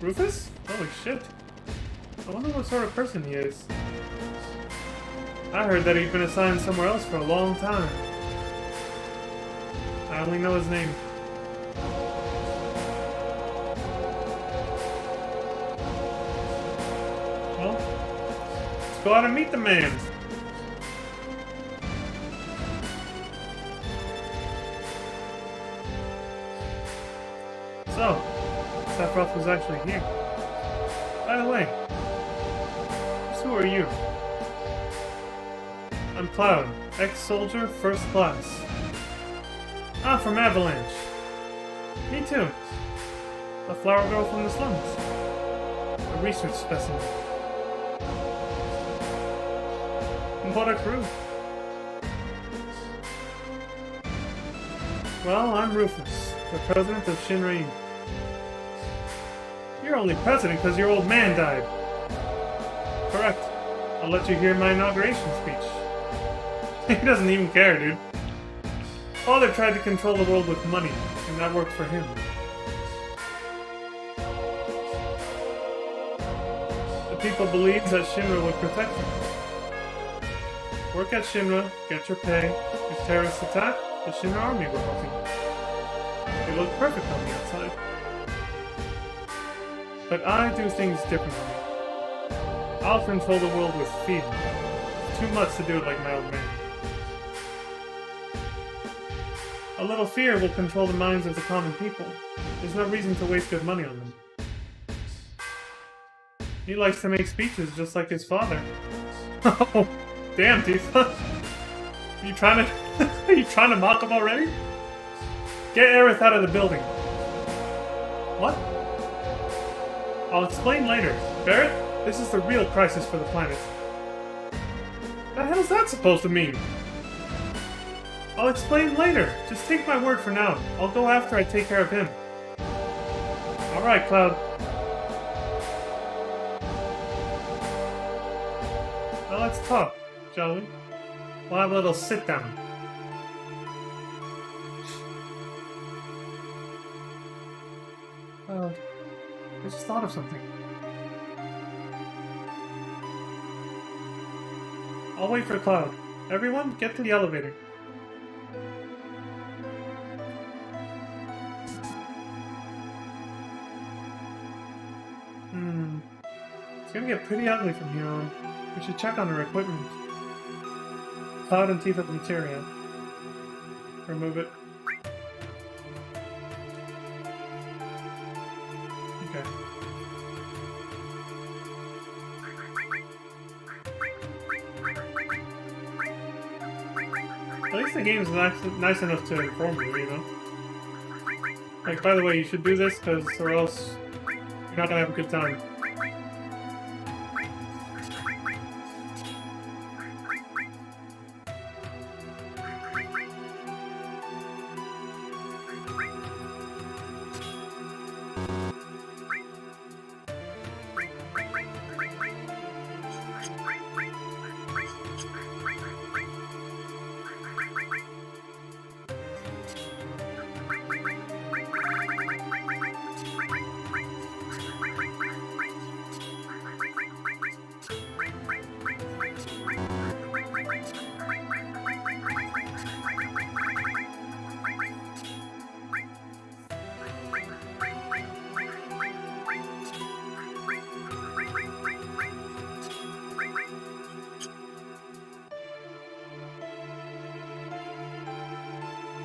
Rufus? Holy shit. I wonder what sort of person he is. I heard that he'd been assigned somewhere else for a long time. I only know his name. Well, let's go out and meet the man. So, Sephiroth was actually here. By the way, just who are you? I'm Cloud, ex-soldier, first class. Ah, from Avalanche. Me too. A flower girl from the slums. A research specimen. What a crew. Well, I'm Rufus, the president of Shinra. You're only president because your old man died. Correct. I'll let you hear my inauguration speech. He doesn't even care, dude. Father tried to control the world with money, and that worked for him. The people believed that Shinra would protect them. Work at Shinra, get your pay. If terrorists attack, the Shinra army will help you. They look perfect on the outside. But I do things differently. I'll control the world with fear. Too much to do it like my old man. A little fear will control the minds of the common people. There's no reason to waste good money on them. He likes to make speeches just like his father. Oh, damn, Tifa. Are you trying to mock him already? Get Aerith out of the building. What? I'll explain later. Barrett, this is the real crisis for the planet. What the hell is that supposed to mean? I'll explain later. Just take my word for now. I'll go after I take care of him. Alright, Cloud. Now let's talk, shall we? We'll have a little sit-down. I just thought of something. I'll wait for Cloud. Everyone, get to the elevator. It's gonna get pretty ugly from here on. We should check on her equipment. Cloud and Tifa materia. Remove it. Okay. At least the game's nice enough to inform you, you know? Like, by the way, you should do this, or else you're not gonna have a good time.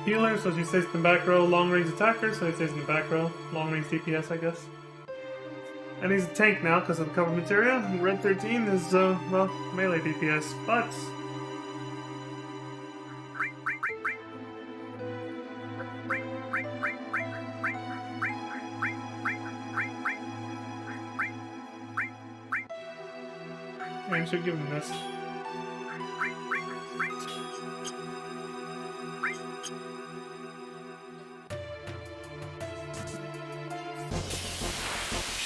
Healer, so she stays in the back row. Long range attacker, so he stays in the back row. Long range DPS, I guess. And he's a tank now because of the cover materia. And Red 13 is, well, melee DPS, but... I should give him this.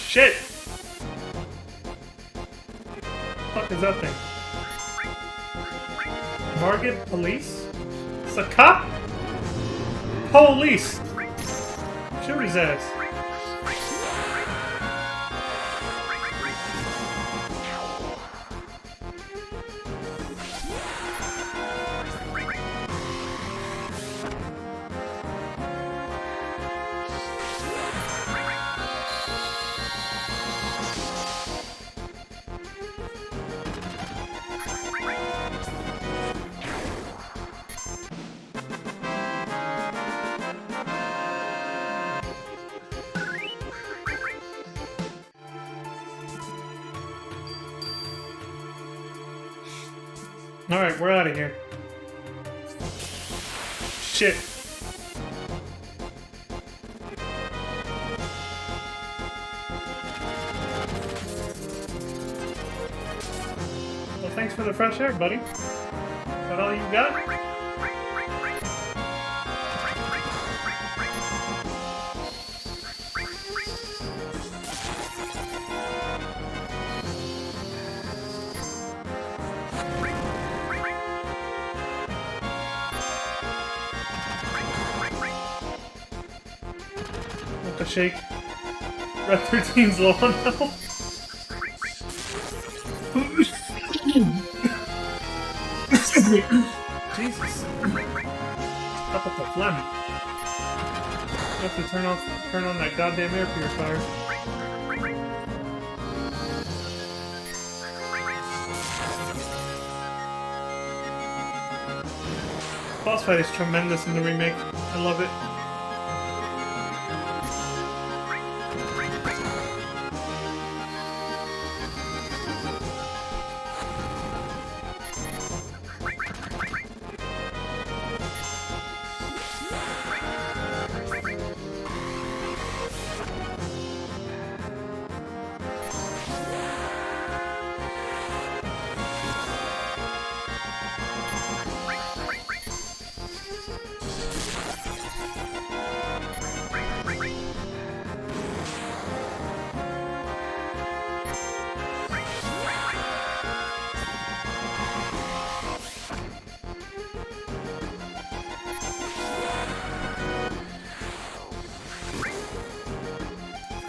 Shit! What the fuck is that thing? Target police? It's a cop? Police! Shoot his ass. Alright, we're out of here. Shit. Well, thanks for the fresh air, buddy. Is that all you got? What the shake? Red 13's low on health. Jesus. Stop with the phlegm. You have to turn on that goddamn air purifier. Boss fight is tremendous in the remake. I love it.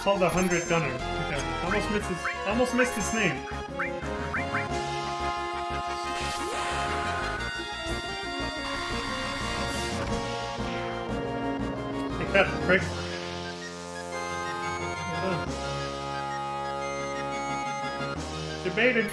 Called the 100 Gunner. Okay. Almost missed his name. Take that, prick. Well done. Debated.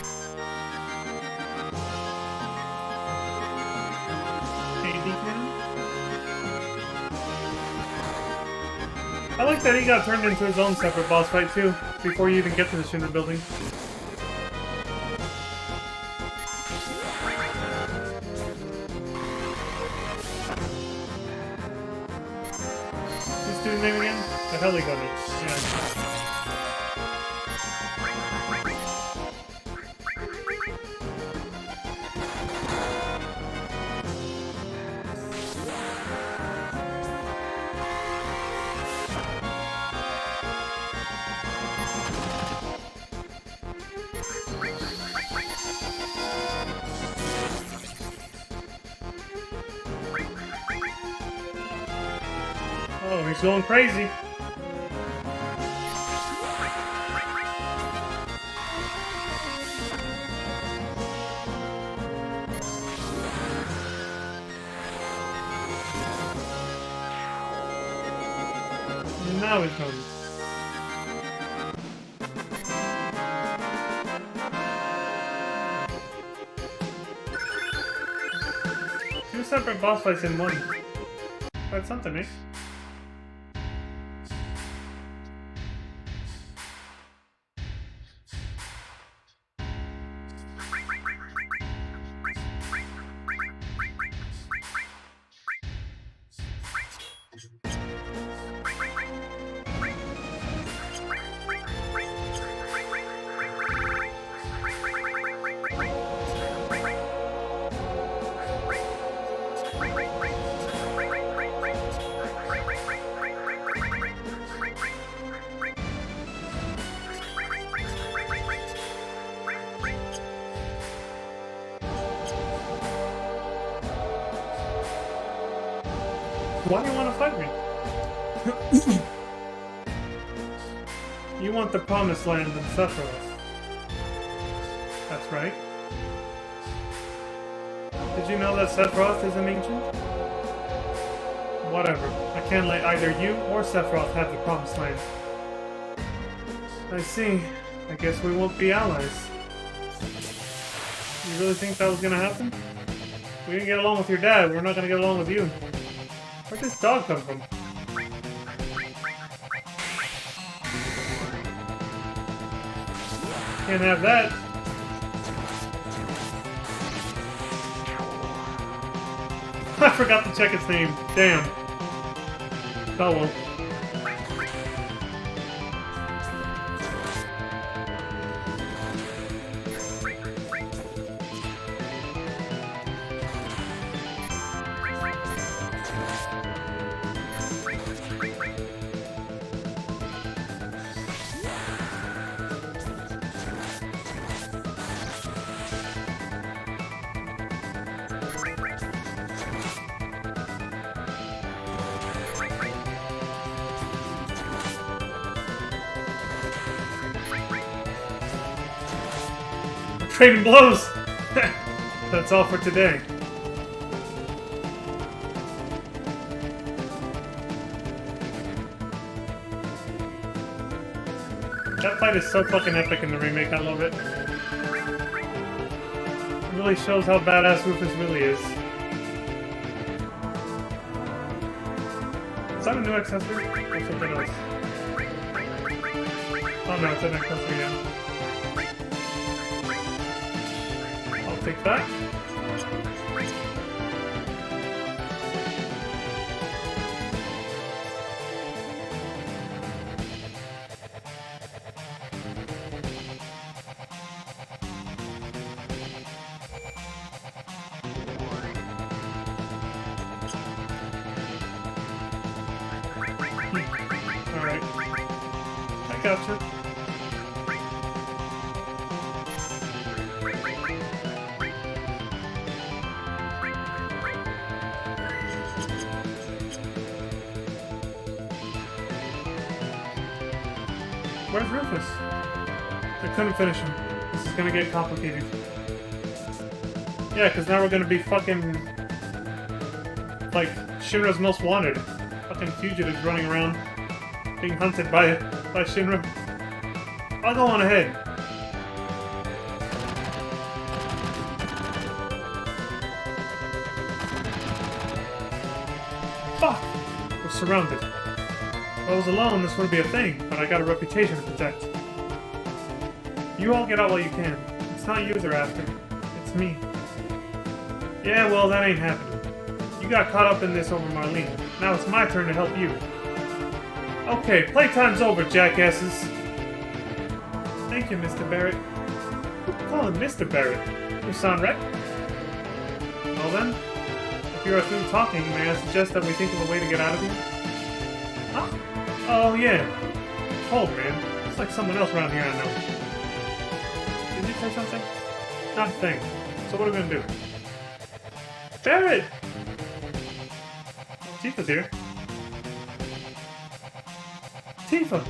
I like that he got turned into his own separate boss fight too, before you even get to the Shinra building. This dude's name again? The Heli Gunner. Yeah. Oh, he's going crazy. Now he's coming. Two separate boss fights in one. That's something, eh? Why do you want to fight me? You want the Promised Land in Sephiroth. That's right. Did you know that Sephiroth is an ancient? Whatever. I can't let either you or Sephiroth have the Promised Land. I see. I guess we won't be allies. You really think that was gonna happen? We didn't get along with your dad, we're not gonna get along with you. Where'd this dog come from? Can't have that. I forgot to check its name. Damn. Oh well. Trading blows! That's all for today. That fight is so fucking epic in the remake, I love it. It really shows how badass Rufus really is. Is that a new accessory? Or something else? Oh no, it's an accessory, yeah. Take that. Alright. I gotcha. Where's Rufus? I couldn't finish him. This is gonna get complicated. Yeah, because now we're gonna be fucking... like, Shinra's most wanted. Fucking fugitives running around, being hunted by Shinra. I'll go on ahead. Fuck! We're surrounded. If I was alone, this wouldn't be a thing, but I got a reputation to protect. You all get out while you can. It's not you they're after. It's me. Yeah, well, that ain't happening. You got caught up in this over Marlene. Now it's my turn to help you. Okay, playtime's over, jackasses. Thank you, Mr. Barrett. Call him Mr. Barrett. You sound right. Well then, if you are through talking, may I suggest that we think of a way to get out of here? Huh? Oh, yeah. Cold, man. It's like someone else around here I know. Did you say something? Not a thing. So what are we gonna do? Barrett! Tifa's here. Tifa!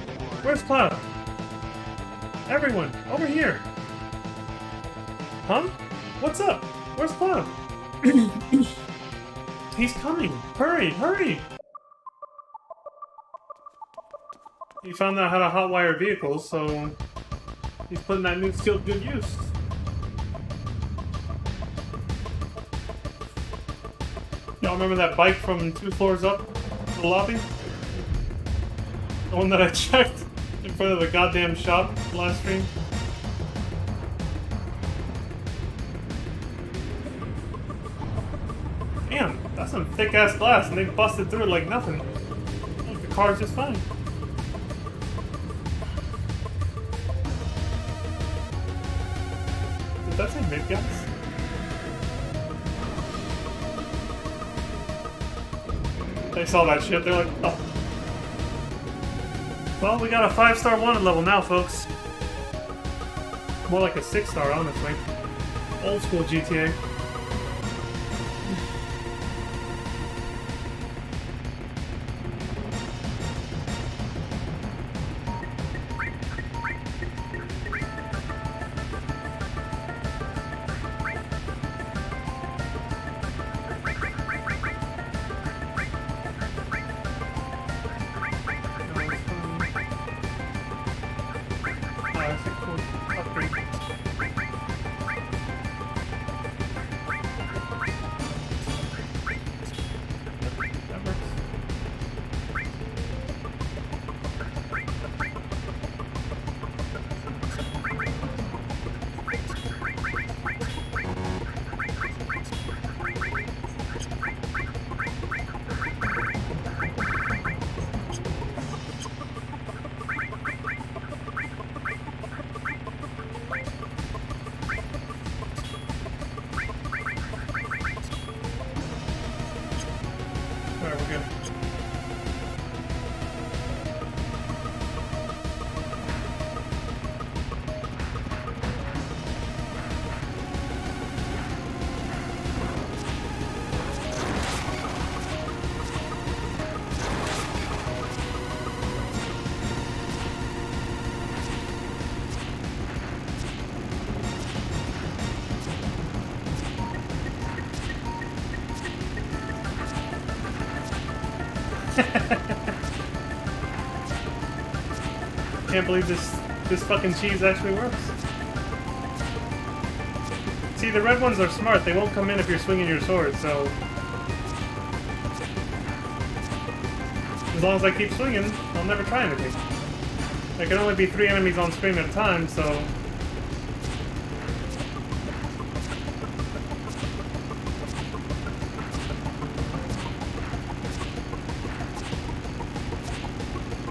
Where's Cloud? Everyone, over here! Huh? What's up? Where's Cloud? He's coming! Hurry, hurry! He found out how to hotwire vehicles, so he's putting that new skill to good use. Y'all remember that bike from 2 floors up to the lobby? The one that I checked in front of the goddamn shop last stream? Damn, that's some thick-ass glass, and they busted through it like nothing. Like the car's just fine. Did that say mid-gas? They saw that shit, they're like, oh. Well, we got a 5-star wanted level now, folks. More like a 6-star, honestly. Old school GTA. we're good. Can't believe this fucking cheese actually works. See, the red ones are smart. They won't come in if you're swinging your sword, so... as long as I keep swinging, I'll never try anything. There can only be 3 enemies on screen at a time, so...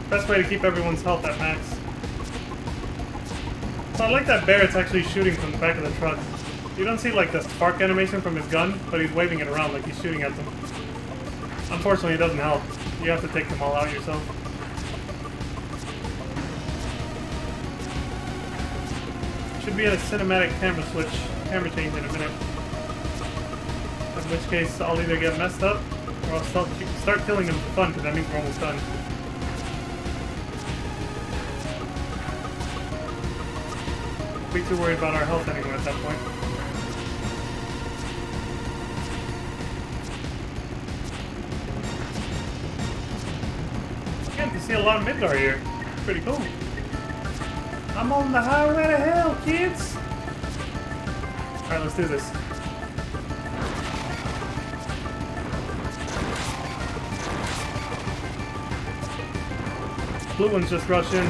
best way to keep everyone's health at max. So I like that Barrett's actually shooting from the back of the truck. You don't see like the spark animation from his gun, but he's waving it around like he's shooting at them. Unfortunately, it doesn't help. You have to take them all out yourself. Should be at a cinematic camera change in a minute. In which case, I'll either get messed up, or I'll start killing them for fun, because that means we're almost done. Be too worried about our health anyway at that point. Again, you see a lot of Midgar here. It's pretty cool. I'm on the highway to hell, kids! Alright, let's do this. Blue ones just rush in.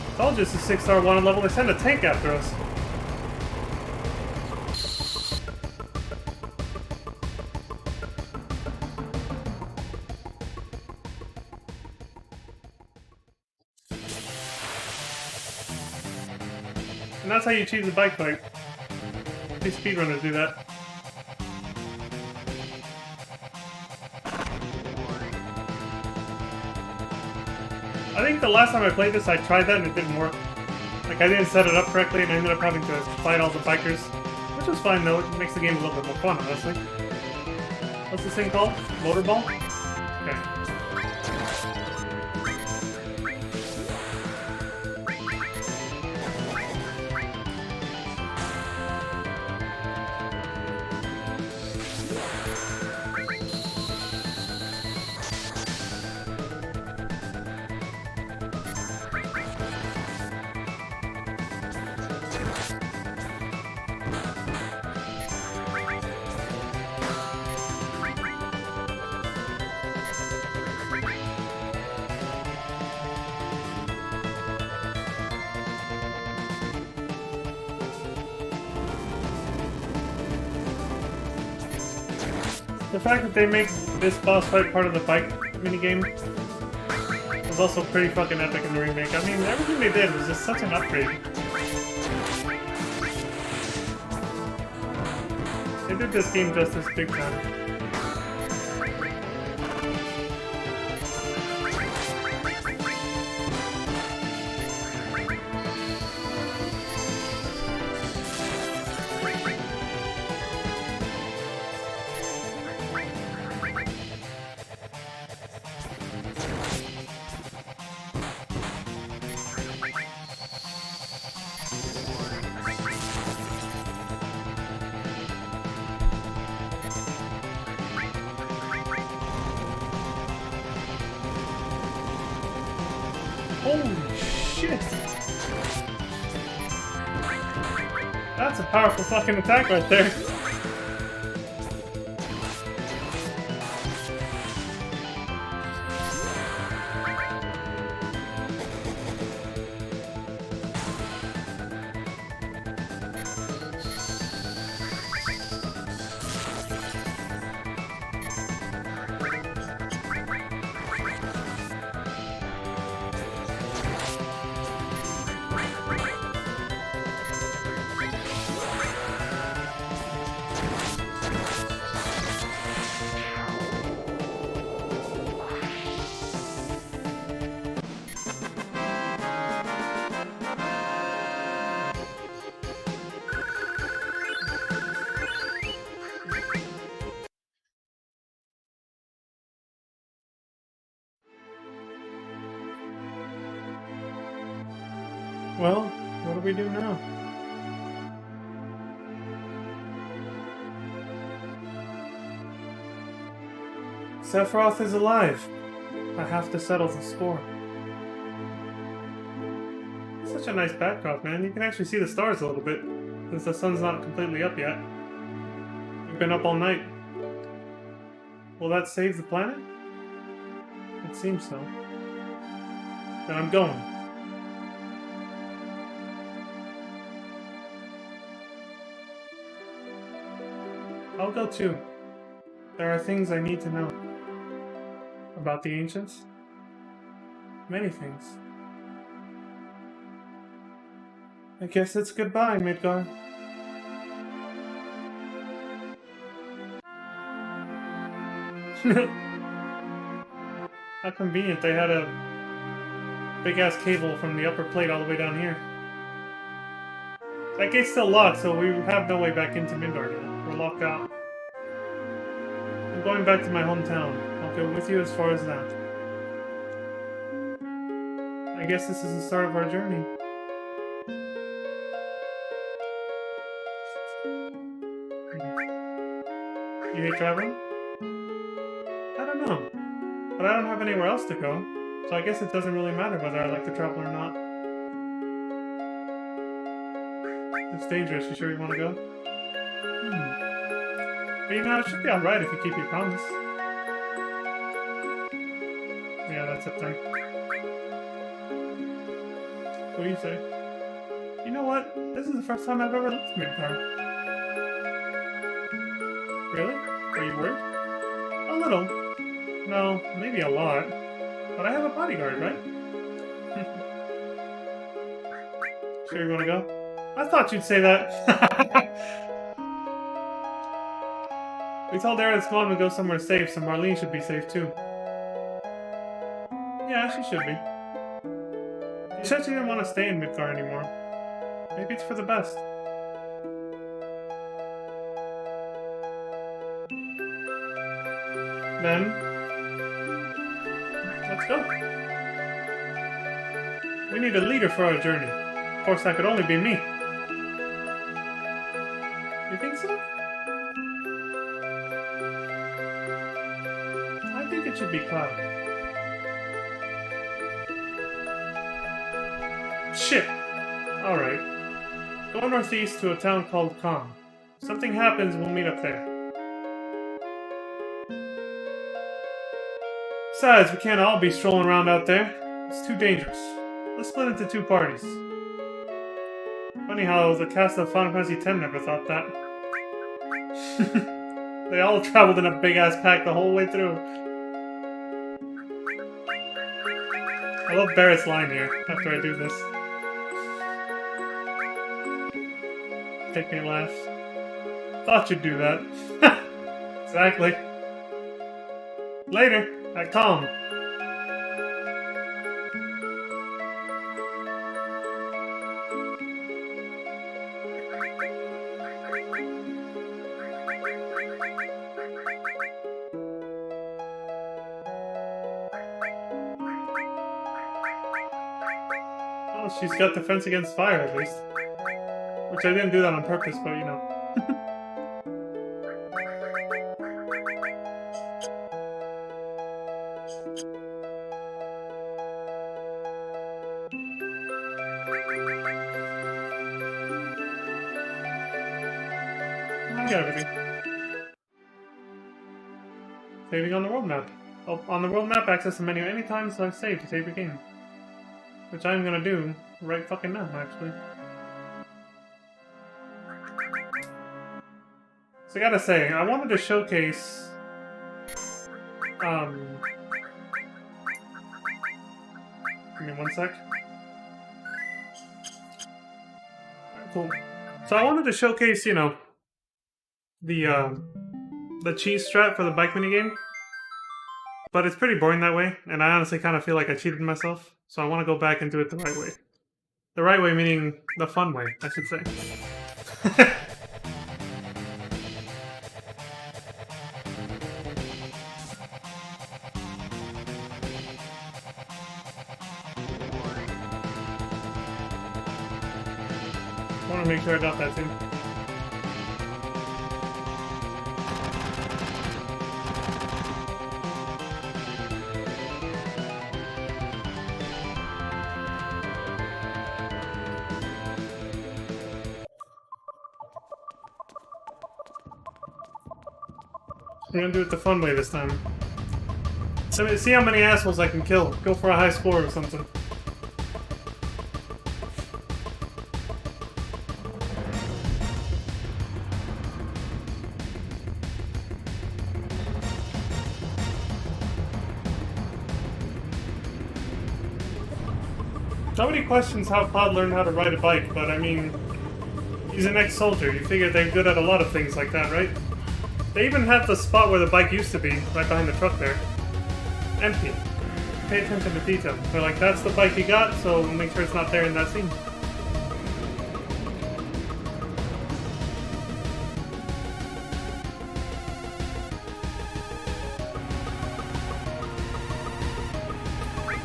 It's all just a 6-star wanted level. They send a tank after us. And that's how you cheese a bike fight. These speedrunners do that. I think the last time I played this, I tried that and it didn't work. Like, I didn't set it up correctly and I ended up having to fight all the bikers. Which was fine though, it makes the game a little bit more fun, honestly. What's this thing called? Motorball? Okay. The fact that they make this boss fight part of the bike minigame was also pretty fucking epic in the remake. I mean, everything they did was just such an upgrade. They did this game justice big time. Holy shit! That's a powerful fucking attack right there. we do now? Sephiroth is alive. I have to settle the score. Such a nice backdrop, man. You can actually see the stars a little bit, since the sun's not completely up yet. We've been up all night. Will that save the planet? It seems so. Then I'm going. I'll go too. There are things I need to know. About the ancients? Many things. I guess it's goodbye, Midgar. How convenient they had a big-ass cable from the upper plate all the way down here. That gate's still locked, so we have no way back into Midgar now. We're locked out. I'm going back to my hometown. I'll go with you as far as that. I guess this is the start of our journey. You hate traveling? I don't know. But I don't have anywhere else to go, so I guess it doesn't really matter whether I like to travel or not. It's dangerous. You sure you want to go? But you know, it should be alright if you keep your promise. Yeah, that's up there. What do you say? You know what? This is the first time I've ever left Midgar. Really? Are you worried? A little. No, maybe a lot. But I have a bodyguard, right? Sure you want to go? I thought you'd say that. We told Aerith's mom to go somewhere safe, so Marlene should be safe too. Yeah, she should be. She said she didn't want to stay in Midgar anymore. Maybe it's for the best. Then, let's go. We need a leader for our journey. Of course, that could only be me. You think so? I think it should be Cloud. Shit! Alright. Go northeast to a town called Calm. If something happens, we'll meet up there. Besides, we can't all be strolling around out there. It's too dangerous. Let's split into two parties. Funny how the cast of Final Fantasy X never thought that. They all traveled in a big-ass pack the whole way through. I love Barrett's line here, after I do this. Make me laugh. Thought you'd do that. Exactly. Later, at Calm. Oh, she's got defense against fire, at least. Which I didn't do that on purpose, but you know. I got everything. Saving on the world map. Oh, on the world map, access the menu anytime, so I save to save your game. Which I'm gonna do right fucking now, actually. So I gotta say, I wanted to showcase... Give me one sec. Alright, cool. So I wanted to showcase, you know, the cheese strat for the bike minigame. But it's pretty boring that way, and I honestly kind of feel like I cheated myself. So I want to go back and do it the right way. The right way meaning the fun way, I should say. I want to make sure I got that too. We're gonna do it the fun way this time. So, see how many assholes I can kill. Go for a high score or something. Nobody questions how Cloud learned how to ride a bike, but I mean, he's an ex-soldier. You figure they're good at a lot of things like that, right? They even have the spot where the bike used to be, right behind the truck there. Empty. Pay attention to detail. They're like, that's the bike he got, so make sure it's not there in that scene.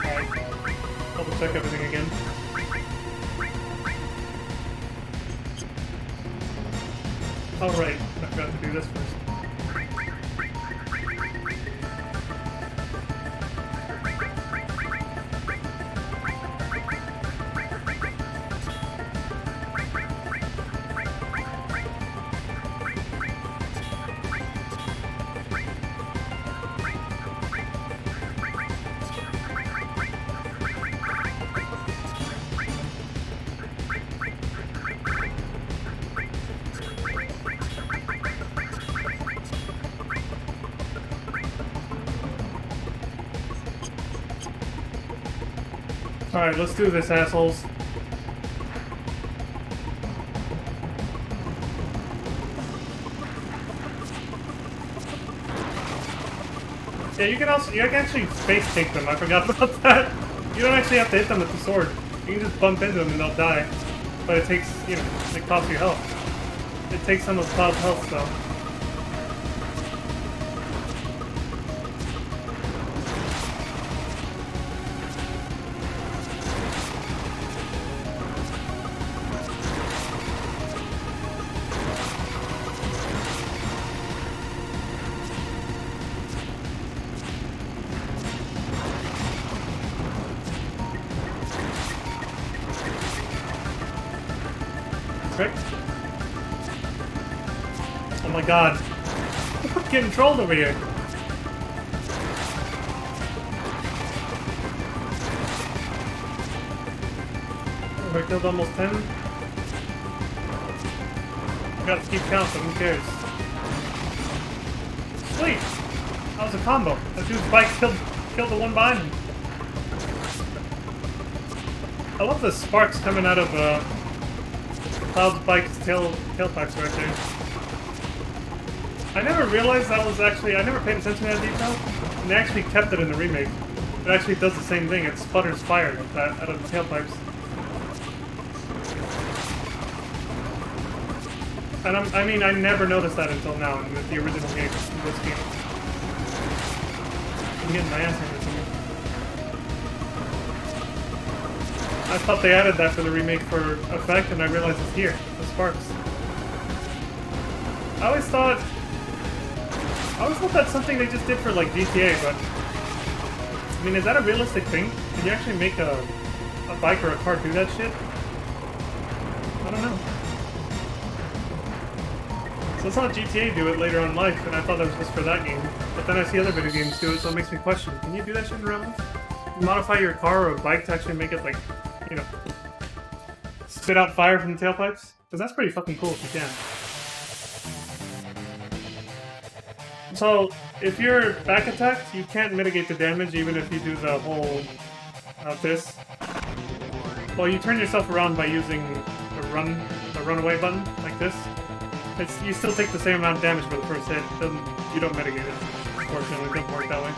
Alright. Double check everything again. Alright, I forgot to do this first. Alright, let's do this, assholes. Yeah, you can actually space take them, I forgot about that. You don't actually have to hit them with the sword. You can just bump into them and they'll die. But it takes, you know, it costs you health. It takes some of Cloud's health, though. Oh my god. I'm getting trolled over here. Oh, I killed almost 10. I gotta keep counting, who cares? Sweet! That was a combo. That dude's bike killed the one behind him. I love the sparks coming out of Cloud's bike's tailpipes right there. I never realized that was actually, I never paid attention to that detail, and they actually kept it in the remake. It actually does the same thing, it sputters fire like that out of the tailpipes. And I mean, I never noticed that until now in the original game, in this game. I'm getting my ass handed to me. I thought they added that for the remake for effect, and I realized it's here, the sparks. I always thought that's something they just did for, like, GTA, but... I mean, is that a realistic thing? Can you actually make a bike or a car do that shit? I don't know. So it's not GTA do it later on in life, and I thought that was just for that game. But then I see other video games do it, so it makes me question. Can you do that shit in real life? Modify your car or bike to actually make it, like, you know, spit out fire from the tailpipes? Because that's pretty fucking cool if you can. So, if you're back attacked, you can't mitigate the damage even if you do the whole this. Well, you turn yourself around by using the runaway button, like this. You still take the same amount of damage for the first hit. You don't mitigate it. Unfortunately, it doesn't work that way.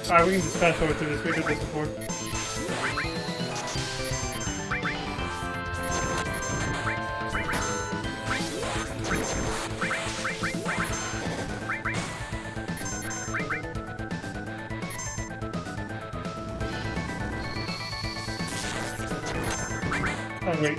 Alright, we can just fast forward through this. We did this before. Oh, wait.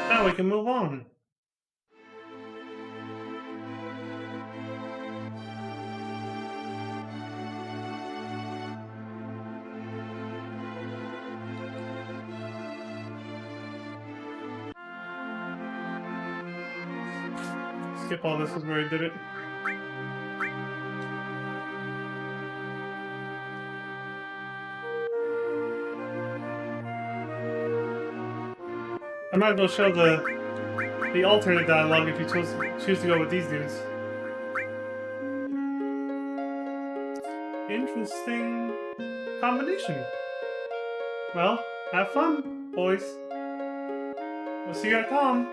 Now we can move on. Skip all this is where I did it. I might as well show the alternate dialogue if you choose to go with these dudes. Interesting combination. Well, have fun, boys. We'll see you at Com.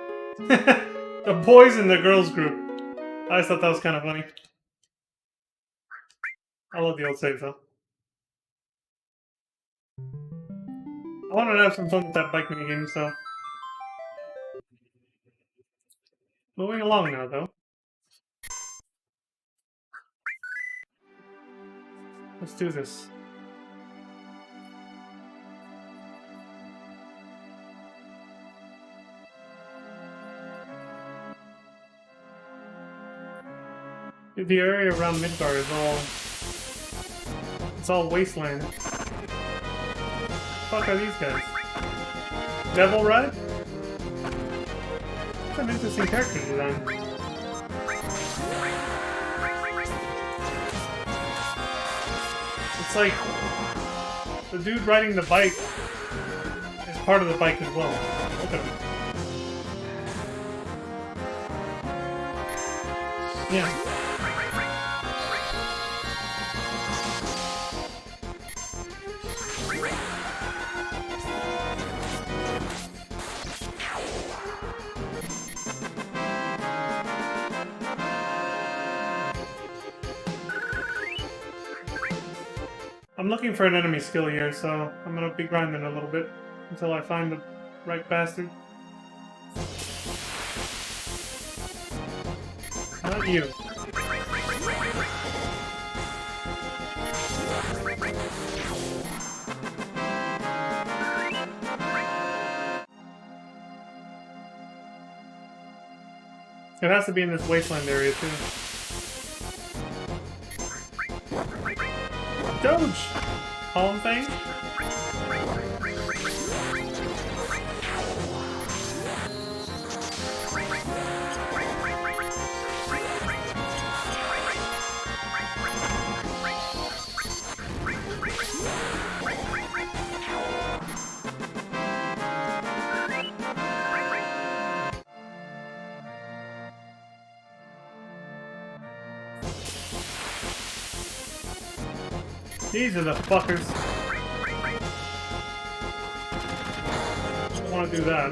The boys and the girls group. I just thought that was kind of funny. I love the old save though. I wanted to have some fun with that bike minigame, so. Moving along now, though. Let's do this. The area around Midgar is it's all wasteland. What the fuck are these guys? Devil Ride? That's an interesting character design. It's like the dude riding the bike is part of the bike as well. Look at him. Yeah. I'm looking for an enemy skill here, so I'm gonna be grinding a little bit until I find the right bastard. Not you. It has to be in this wasteland area, too. Doge! Home thing? These are the fuckers. I want to do that.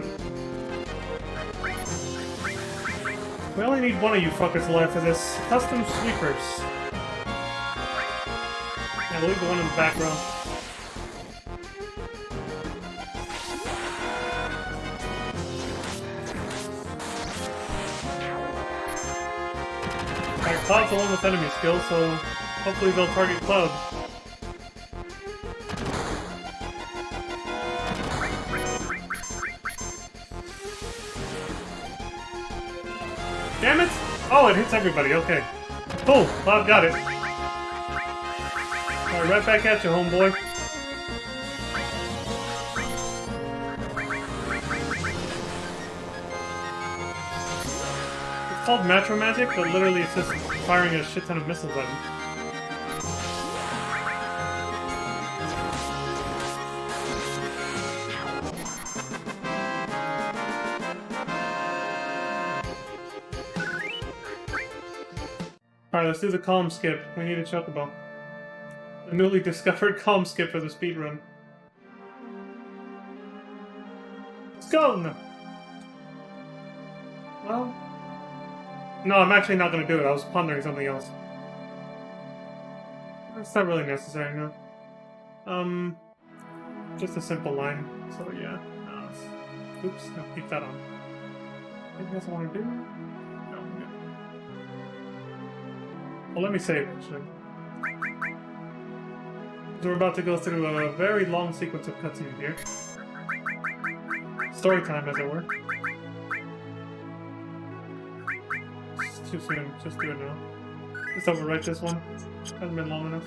We only need one of you fuckers alive for this. Custom sweepers. Yeah, leave the one in the back row. Alright, Cloud's the one with enemy skills, so hopefully they'll target Cloud. Damn it! Oh, it hits everybody, okay. Cool, Cloud got it. Alright, right back at you, homeboy. It's called Metro Magic, but literally it's just firing a shit ton of missiles at him. Alright, let's do the calm skip. We need a chocobo. The newly discovered calm skip for the speedrun. Let's go! No. Well, No, I'm actually not gonna do it. I was pondering something else. It's not really necessary, no. Just a simple line. So yeah. Oops, no, keep that on. Anything else I want to do? No, I'm good. Well, let me save, actually. So we're about to go through a very long sequence of cutscenes here. Story time, as it were. It's too soon. Just do it now. Just overwrite this one. Hasn't been long enough.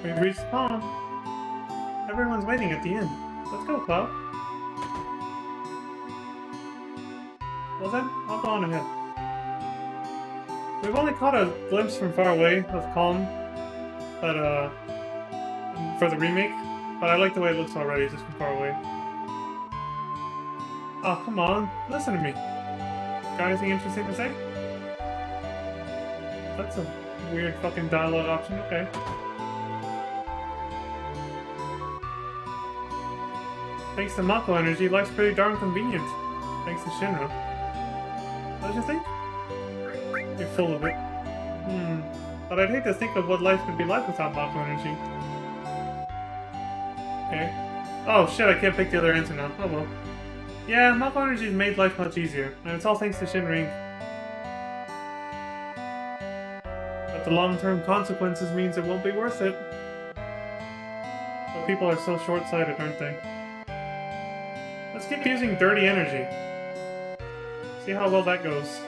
We've reached spawn. Everyone's waiting at the inn. Let's go, Cloud. Well then, I'll go on ahead. We've only caught a glimpse from far away of Calm, but for the remake, but I like the way it looks already, just from far away. Oh, come on, listen to me. Got anything interesting to say? That's a weird fucking dialogue option, okay. Thanks to Mako energy, life's pretty darn convenient. Thanks to Shinra. Don't you think? You're full of it. But I'd hate to think of what life would be like without Mako energy. Okay. Oh shit, I can't pick the other answer now. Oh well. Yeah, Mako energy's made life much easier, and it's all thanks to Shinra Inc. But the long-term consequences means it won't be worth it. But people are so short-sighted, aren't they? Let's keep using dirty energy. See how well that goes.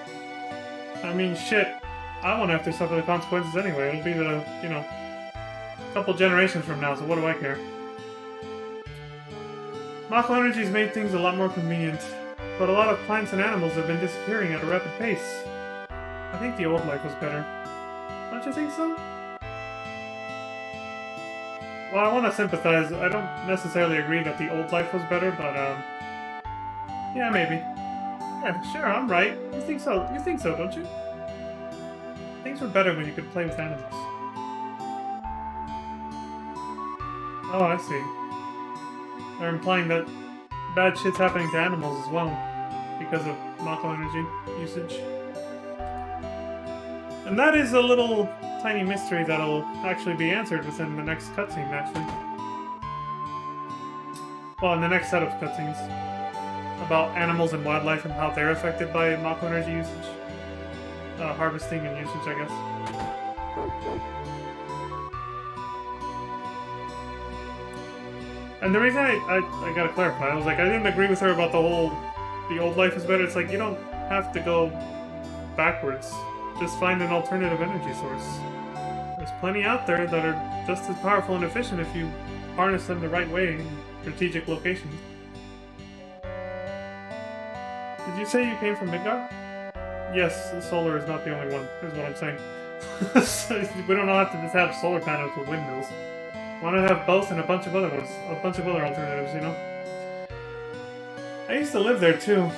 I mean, shit. I won't have to suffer the consequences anyway. It'll be the, you know, couple generations from now, so what do I care? Mako energy's made things a lot more convenient, but a lot of plants and animals have been disappearing at a rapid pace. I think the old life was better. Don't you think so? Well, I want to sympathize. I don't necessarily agree that the old life was better, but, yeah, maybe. Yeah, sure, I'm right. You think so? You think so, don't you? Things were better when you could play with animals. Oh, I see. They're implying that bad shit's happening to animals as well, because of Mako energy usage. And that is a little tiny mystery that'll actually be answered within the next cutscene, actually. Well, in the next set of cutscenes. About animals and wildlife and how they're affected by Mako energy usage. Harvesting and usage, I guess. And the reason I gotta clarify, I was like, I didn't agree with her about the old life is better. It's like, you don't have to go backwards. Just find an alternative energy source. There's plenty out there that are just as powerful and efficient if you harness them the right way in strategic locations. Did you say you came from Midgar? Yes, solar is not the only one, is what I'm saying. We don't all have to just have solar panels with windmills. Why not have both and a bunch of other ones? A bunch of other alternatives, you know? I used to live there too,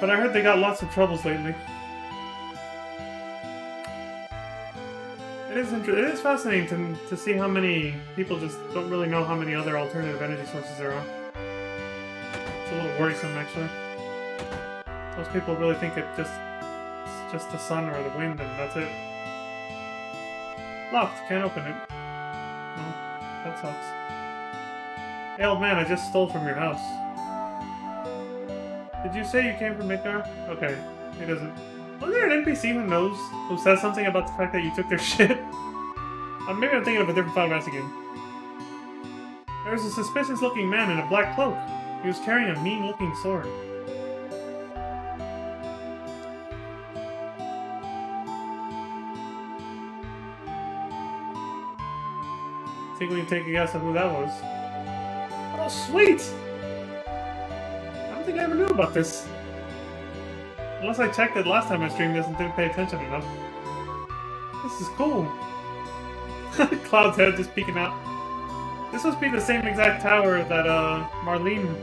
but I heard they got lots of troubles lately. It is fascinating to see how many people just don't really know how many other alternative energy sources there are. It's a little worrisome, actually. Most people really think it's just the sun or the wind and that's it. Locked, can't open it. No, that sucks. Hey old man, I just stole from your house. Did you say you came from Midgar? Okay, he doesn't. Was there an NPC who says something about the fact that you took their shit? Maybe I'm thinking of a different Final Fantasy game. There was a suspicious looking man in a black cloak. He was carrying a mean looking sword. I think we can take a guess at who that was. Oh, sweet! I don't think I ever knew about this. Unless I checked it last time I streamed this and didn't pay attention enough. This is cool. Cloud's head just peeking out. This must be the same exact tower that Marlene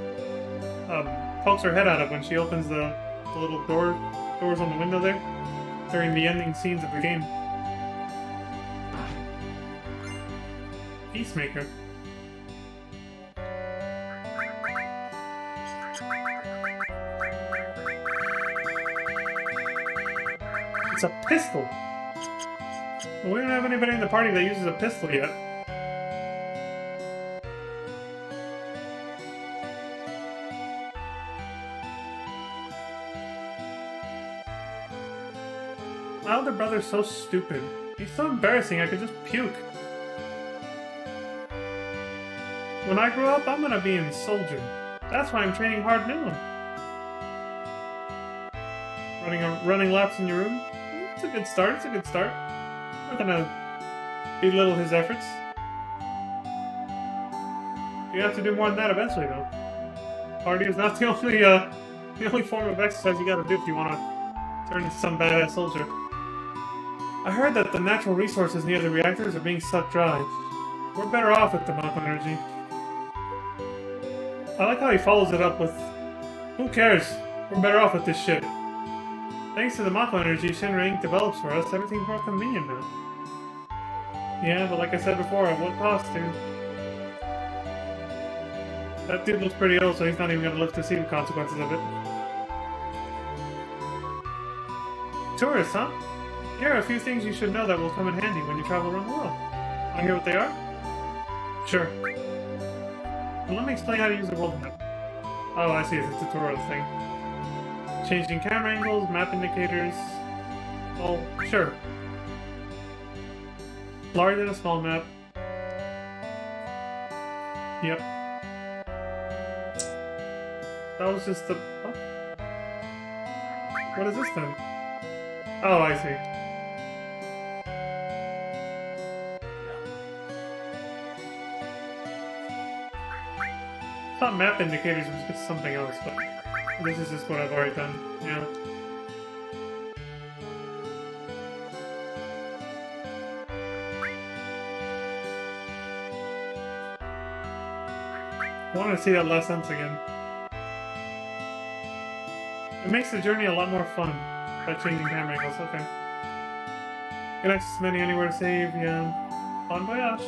pokes her head out of when she opens the little doors on the window there during the ending scenes of the game. Peacemaker. It's a pistol. Well, we don't have anybody in the party that uses a pistol yet. My older brother's so stupid. He's so embarrassing, I could just puke. When I grow up, I'm gonna be a soldier. That's why I'm training hard now. Running laps in your room? It's a good start, it's a good start. I'm not gonna belittle his efforts. You have to do more than that eventually, though. Cardio is not the only form of exercise you gotta do if you wanna turn into some badass soldier. I heard that the natural resources near the reactors are being sucked dry. We're better off with the Mako energy. I like how he follows it up with, who cares? We're better off with this shit. Thanks to the Mako energy Shinra Inc. develops for us, everything's more convenient now. Yeah, but like I said before, at what cost, dude? That dude looks pretty old, so he's not even gonna live to see the consequences of it. Tourists, huh? Here are a few things you should know that will come in handy when you travel around the world. Want to hear what they are? Sure. Well, let me explain how to use the world map. Oh, I see, it's a tutorial thing. Changing camera angles, map indicators. Oh, sure. Larger than a small map. Yep. That was just the... What? What is this then? Oh, I see. I thought map indicators was just something else, but this is just what I've already done, yeah. I want to see that last sentence again. It makes the journey a lot more fun by changing camera angles, okay. Can access the menu anywhere to save, yeah. Bon voyage,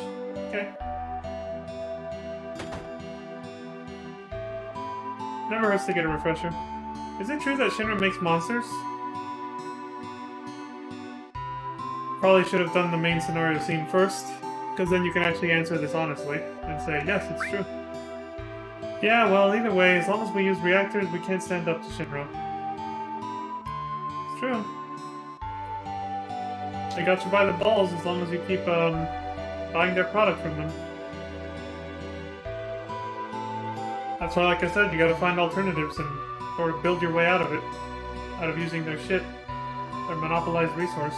okay. Never hurts to get a refresher. Is it true that Shinra makes monsters? Probably should have done the main scenario scene first, because then you can actually answer this honestly, and say, yes, it's true. Yeah, well, either way, as long as we use reactors, we can't stand up to Shinra. It's true. They got you by the balls as long as you keep, buying their product from them. That's why, like I said, you gotta find alternatives and or build your way out of it. Out of using their shit. Their monopolized resource.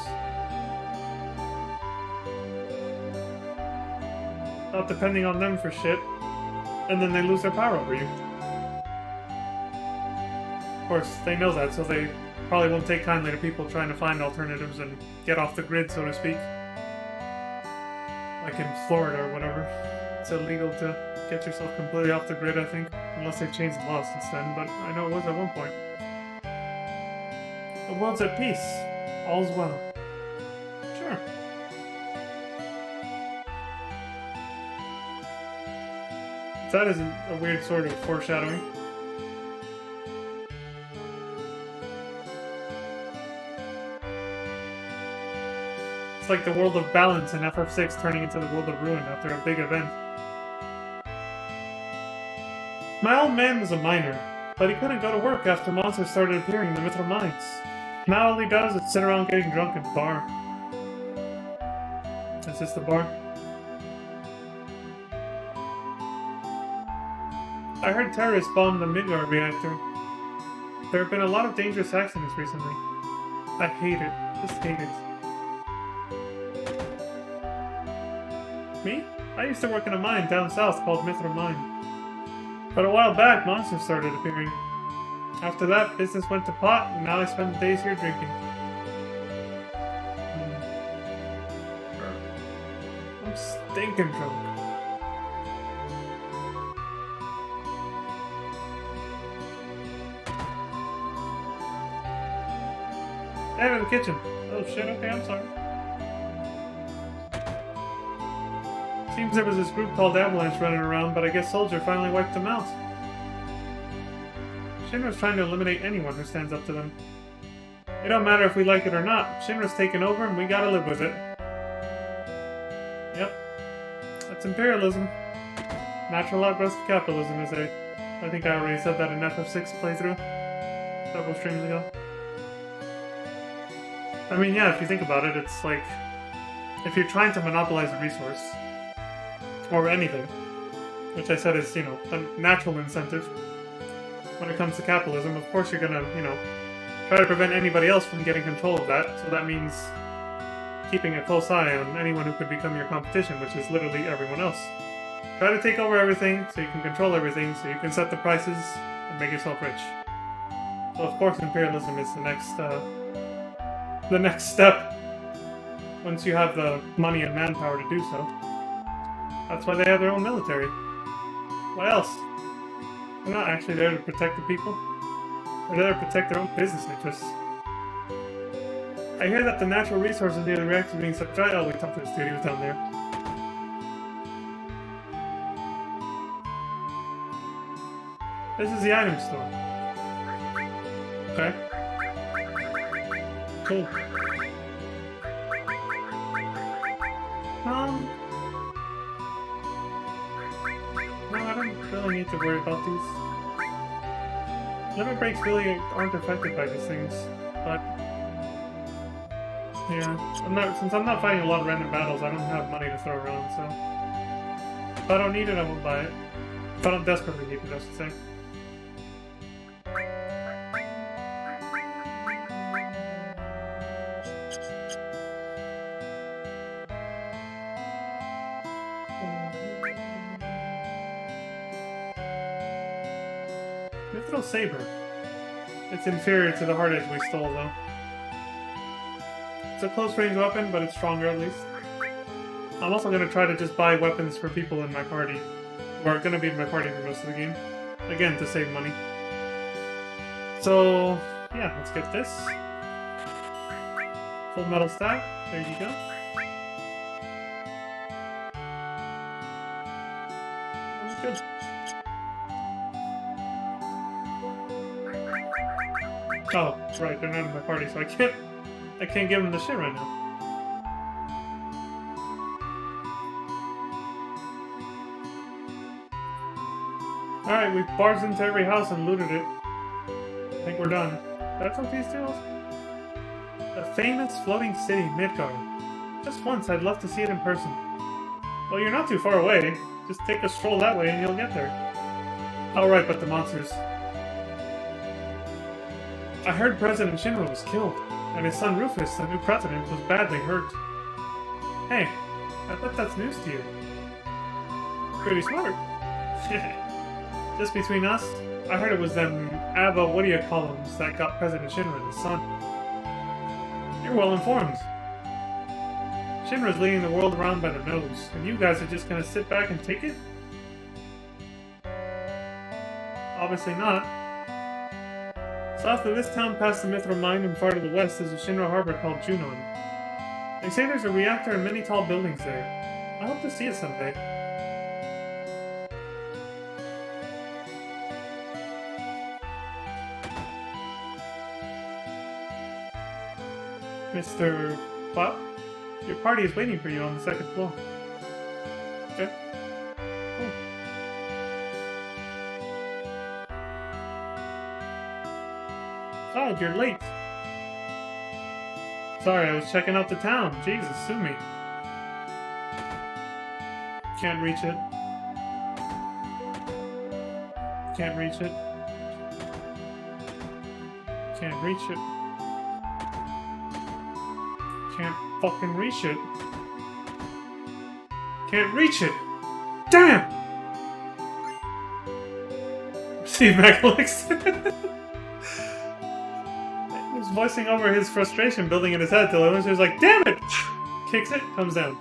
Not depending on them for shit. And then they lose their power over you. Of course, they know that, so they probably won't take kindly to people trying to find alternatives and get off the grid, so to speak. Like in Florida or whatever. It's illegal to get yourself completely off the grid, I think. Unless they've changed the law since then, but I know it was at one point. The world's at peace. All's well. Sure. That isn't a weird sort of foreshadowing. It's like the world of balance in FF6 turning into the world of ruin after a big event. My old man was a miner, but he couldn't go to work after monsters started appearing in the Mithril mines. Now all he does is sit around getting drunk at the bar. Is this the bar? I heard terrorists bombed the Midgard reactor. There have been a lot of dangerous accidents recently. I hate it. Just hate it. Me? I used to work in a mine down south called Mithril Mine. But a while back, monsters started appearing. After that, business went to pot, and now I spend the days here drinking. I'm stinking drunk. Hey, in the kitchen. Oh shit, okay, I'm sorry. Seems there was this group called Avalanche running around, but I guess Soldier finally wiped them out. Shinra's trying to eliminate anyone who stands up to them. It don't matter if we like it or not. Shinra's taken over and we gotta live with it. Yep. That's imperialism. Natural outgrowth of capitalism, as I think I already said that in FF6 playthrough several streams ago. I mean, yeah, if you think about it, it's like if you're trying to monopolize a resource or anything, which I said is, you know, a natural incentive when it comes to capitalism, of course you're gonna, you know, try to prevent anybody else from getting control of that, so that means keeping a close eye on anyone who could become your competition, which is literally everyone else. Try to take over everything so you can control everything, so you can set the prices and make yourself rich. So of course imperialism is the next step once you have the money and manpower to do so. That's why they have their own military. What else? They're not actually there to protect the people. They're there to protect their own business interests. I hear that the natural resources near the reactor are being sucked dry. Oh, we talked to the studios down there. This is the item store. Okay. Cool. No, I don't really need to worry about these. Limit breaks really aren't affected by these things, but yeah, since I'm not fighting a lot of random battles, I don't have money to throw around, so if I don't need it, I won't buy it. If I don't desperately need it, I should say. Mithril Saber. It's inferior to the Hard Edge we stole, though. It's a close-range weapon, but it's stronger at least. I'm also going to try to just buy weapons for people in my party, who are going to be in my party for most of the game. Again, to save money. So, yeah, let's get this. Full metal stack. There you go. That's good. Oh, right, they're not in my party, so I can't give them the shit right now. Alright, we've barged into every house and looted it. I think we're done. That's what these deals? The famous floating city, Midgard. Just once, I'd love to see it in person. Well, you're not too far away. Just take a stroll that way and you'll get there. Oh, right, but the monsters. I heard President Shinra was killed, and his son Rufus, the new president, was badly hurt. Hey, I bet that's news to you. Pretty smart. Just between us, I heard it was them what-do-you-call-ems that got President Shinra and his son. You're well informed. Shinra's leading the world around by the nose, and you guys are just gonna sit back and take it? Obviously not. South of this town, past the Mithril Mine and far to the west, is a Shinra harbor called Junon. They say there's a reactor and many tall buildings there. I hope to see it someday. Mr. Pop? Your party is waiting for you on the second floor. Okay. Cool. Oh, you're late. Sorry, I was checking out the town. Jesus, sue me. Can't reach it. Can't reach it. Can't reach it. Can't fucking reach it. Can't reach it. Damn! Steve McAlex. He was voicing over his frustration building in his head till eventually he was like, damn it! Kicks it, comes down.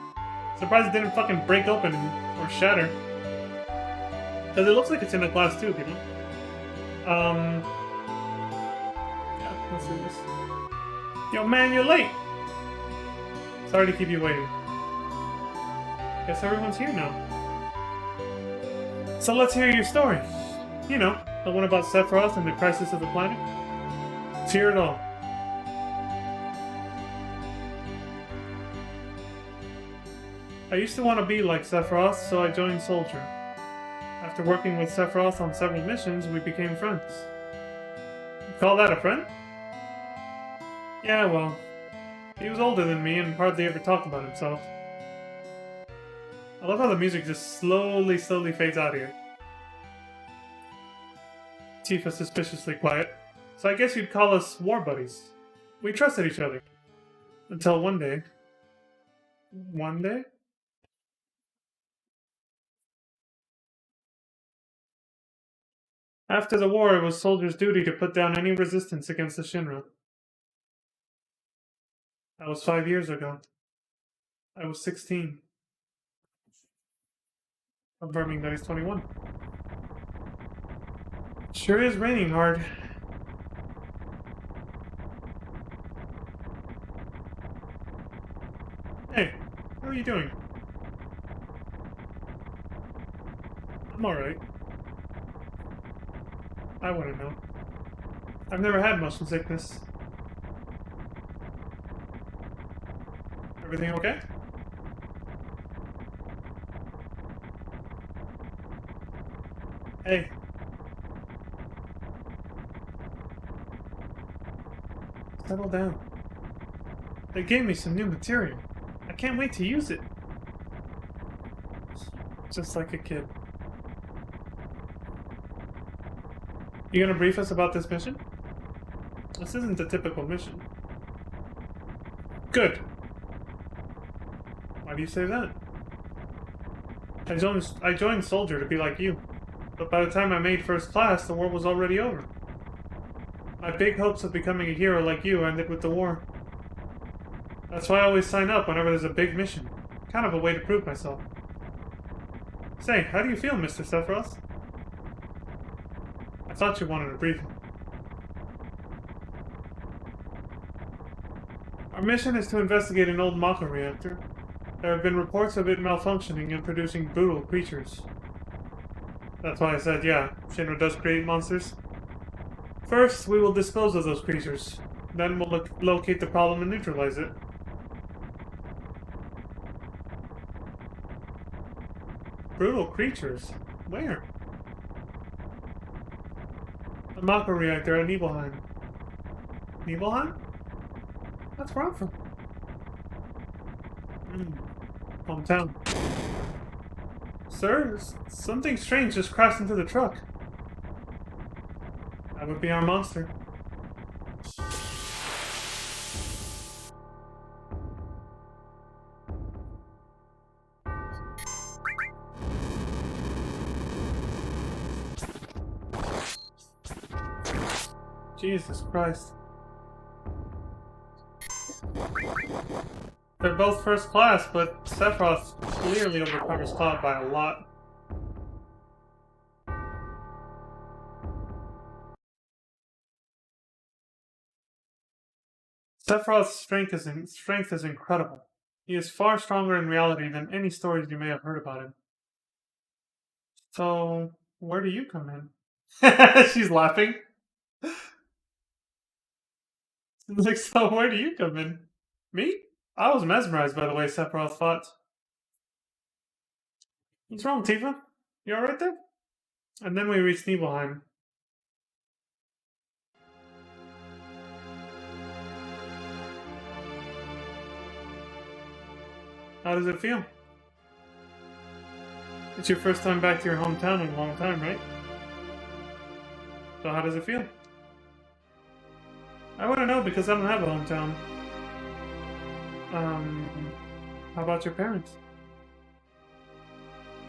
Surprised it didn't fucking break open or shatter. Because it looks like it's in a glass tube, you know? Yeah, let's do this. Yo, man, you're late! Sorry to keep you waiting. Guess everyone's here now. So let's hear your story. You know, the one about Sephiroth and the crisis of the planet. Let's hear it all. I used to want to be like Sephiroth, so I joined Soldier. After working with Sephiroth on several missions, we became friends. You call that a friend? Yeah, well, he was older than me and hardly ever talked about himself. I love how the music just slowly fades out here. Tifa's suspiciously quiet. So I guess you'd call us war buddies. We trusted each other. Until one day. One day? After the war, it was Soldier's duty to put down any resistance against the Shinra. That was 5 years ago. I was 16. Confirming that he's 21. Sure is raining hard. Hey, how are you doing? I'm alright. I wouldn't know. I've never had motion sickness. Everything okay? Hey. Settle down. They gave me some new material. I can't wait to use it. Just like a kid. You gonna brief us about this mission? This isn't a typical mission. Good. Why do you say that? I joined Soldier to be like you. But by the time I made first class, the war was already over. My big hopes of becoming a hero like you ended with the war. That's why I always sign up whenever there's a big mission. Kind of a way to prove myself. Say, how do you feel, Mr. Sephiroth? I thought you wanted a briefing. Our mission is to investigate an old Mako reactor. There have been reports of it malfunctioning and producing brutal creatures. That's why I said, yeah, Shinra does create monsters. First, we will dispose of those creatures. Then we'll locate the problem and neutralize it. Brutal creatures? Where? The Mako reactor at Nibelheim. Nibelheim? That's where I'm from. Hometown. Sir, something strange just crashed into the truck. That would be our monster. Jesus Christ. They're both first class, but Sephiroth clearly overcovers Cloud by a lot. Sephiroth's strength is incredible. He is far stronger in reality than any stories you may have heard about him. So, where do you come in? She's laughing. Like, so where do you come in? Me? I was mesmerized by the way Sephiroth fought. What's wrong, Tifa? You alright there? And then we reached Nibelheim. How does it feel? It's your first time back to your hometown in a long time, right? So how does it feel? I want to know because I don't have a hometown. How about your parents?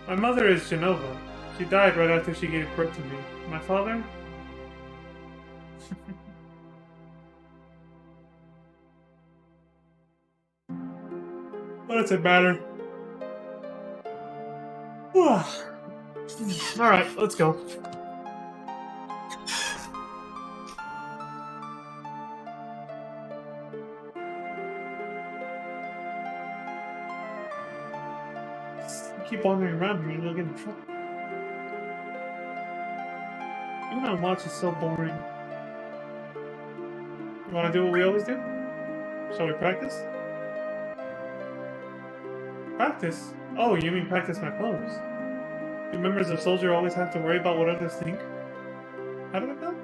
My mother is Genova. She died right after she gave birth to me. My father? What does it matter? Alright, let's go. Keep wandering around here and you'll get in trouble. Even on watch is so boring. You wanna do what we always do? Shall we practice? Practice? Oh, you mean practice my pose? Do members of Soldier always have to worry about what others think? How did it go?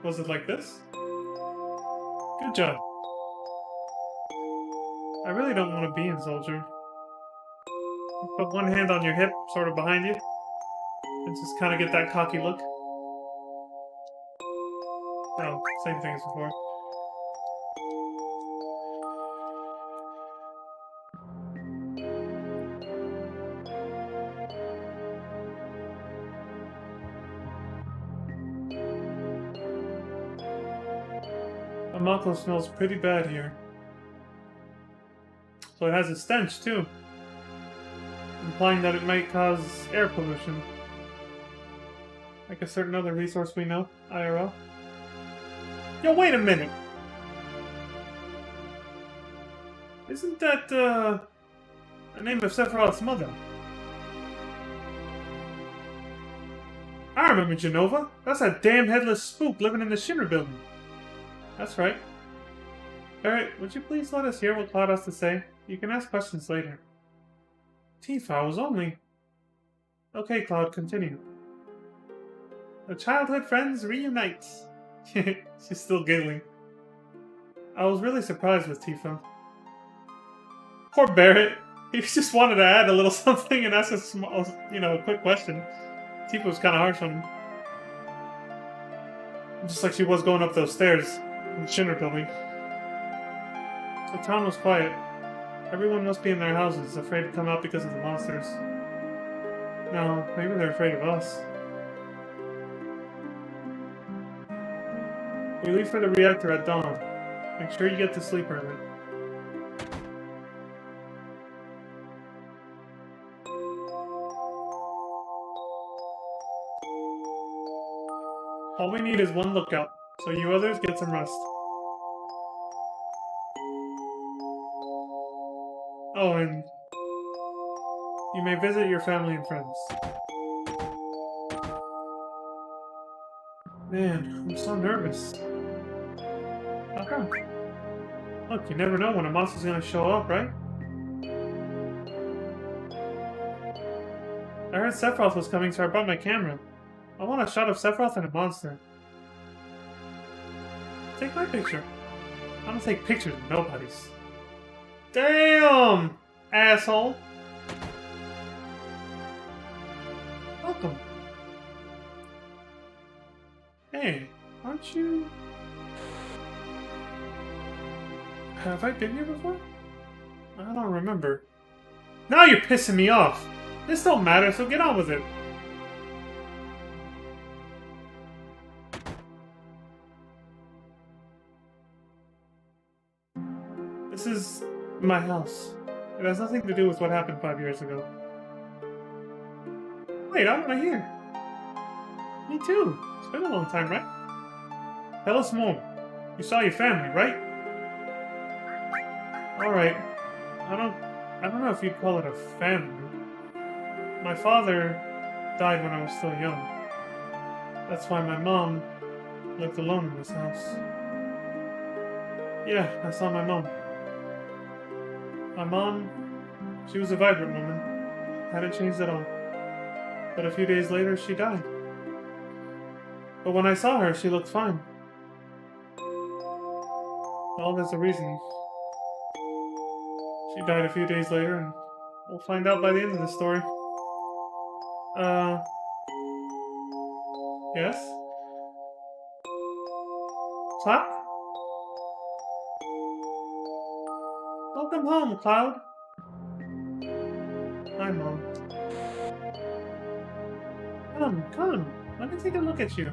Was it like this? Good job. I really don't want to be in Soldier. Put one hand on your hip, sort of behind you, and just kind of get that cocky look. Oh, same thing as before. Amako smells pretty bad here. So it has a stench, too. Implying that it might cause air pollution. Like a certain other resource we know, IRL. Yo, wait a minute! Isn't that, the name of Sephiroth's mother? I remember Genova. That's that damn headless spook living in the Shinra building. That's right. Alright, would you please let us hear what Cloud has to say? You can ask questions later. Tifa, I was only... Okay, Cloud, continue. The childhood friends reunite. She's still giggling. I was really surprised with Tifa. Poor Barrett. He just wanted to add a little something and ask a small, a quick question. Tifa was kind of harsh on him. Just like she was going up those stairs in the Shinra building. The town was quiet. Everyone must be in their houses, afraid to come out because of the monsters. No, maybe they're afraid of us. We leave for the reactor at dawn. Make sure you get to sleep early. All we need is one lookout, so you others get some rest. Oh, and you may visit your family and friends. Man, I'm so nervous. How come? Look, you never know when a monster's gonna show up, right? I heard Sephiroth was coming, so I brought my camera. I want a shot of Sephiroth and a monster. Take my picture. I don't take pictures of nobody's. Damn! Asshole! Welcome. Hey, aren't you... Have I been here before? I don't remember. Now you're pissing me off! This don't matter, so get on with it. This is my house. It has nothing to do with what happened 5 years ago. Wait, I'm right here. Me too. It's been a long time, right? Tell us more. You saw your family, right? Alright. I don't know if you'd call it a family. My father died when I was still young. That's why my mom lived alone in this house. Yeah, I saw my mom. My mom, she was a vibrant woman. Hadn't changed at all. But a few days later, she died. But when I saw her, she looked fine. Well, there's a reason. She died a few days later, and we'll find out by the end of the story. Yes? Cloud? Welcome home, Cloud. Hi, Mom. Come. Let me take a look at you.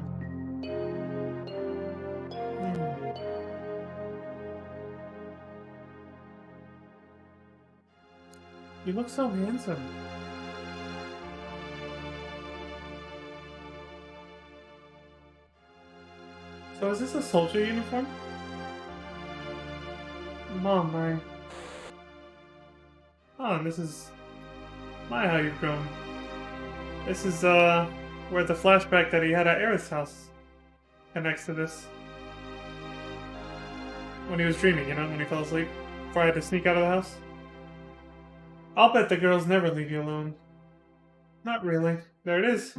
You look so handsome. So is this a soldier uniform? Mom, Oh, and this is... My, how you've grown. This is, where the flashback that he had at Aerith's house connects to this. When he was dreaming, when he fell asleep. before I had to sneak out of the house? I'll bet the girls never leave you alone. Not really. There it is.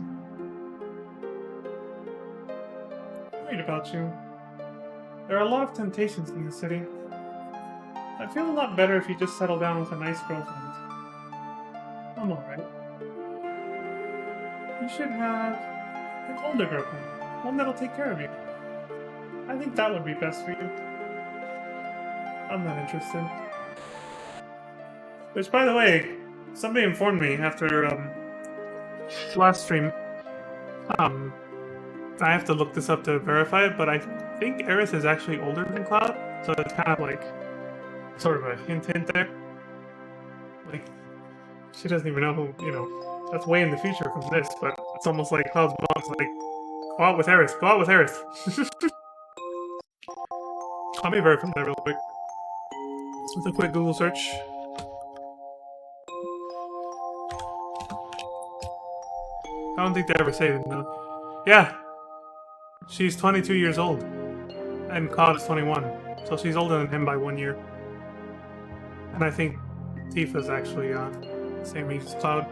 Worried about you. There are a lot of temptations in the city. I'd feel a lot better if you just settle down with a nice girlfriend. I'm alright. You should have an older girlfriend. One that'll take care of you. I think that would be best for you. I'm not interested. Which, by the way, somebody informed me after last stream. I have to look this up to verify it, but I think Aerith is actually older than Cloud, so it's kind of like sort of a hint there. Like, she doesn't even know who, you know, that's way in the future from this, but it's almost like Cloud's mom's like, go out with Aerith, go out with Aerith. Let me verify that real quick. With a quick Google search. I don't think they ever say it, no. Yeah! She's 22 years old. And Cloud is 21. So she's older than him by 1 year. And I think Tifa's actually same age as Cloud.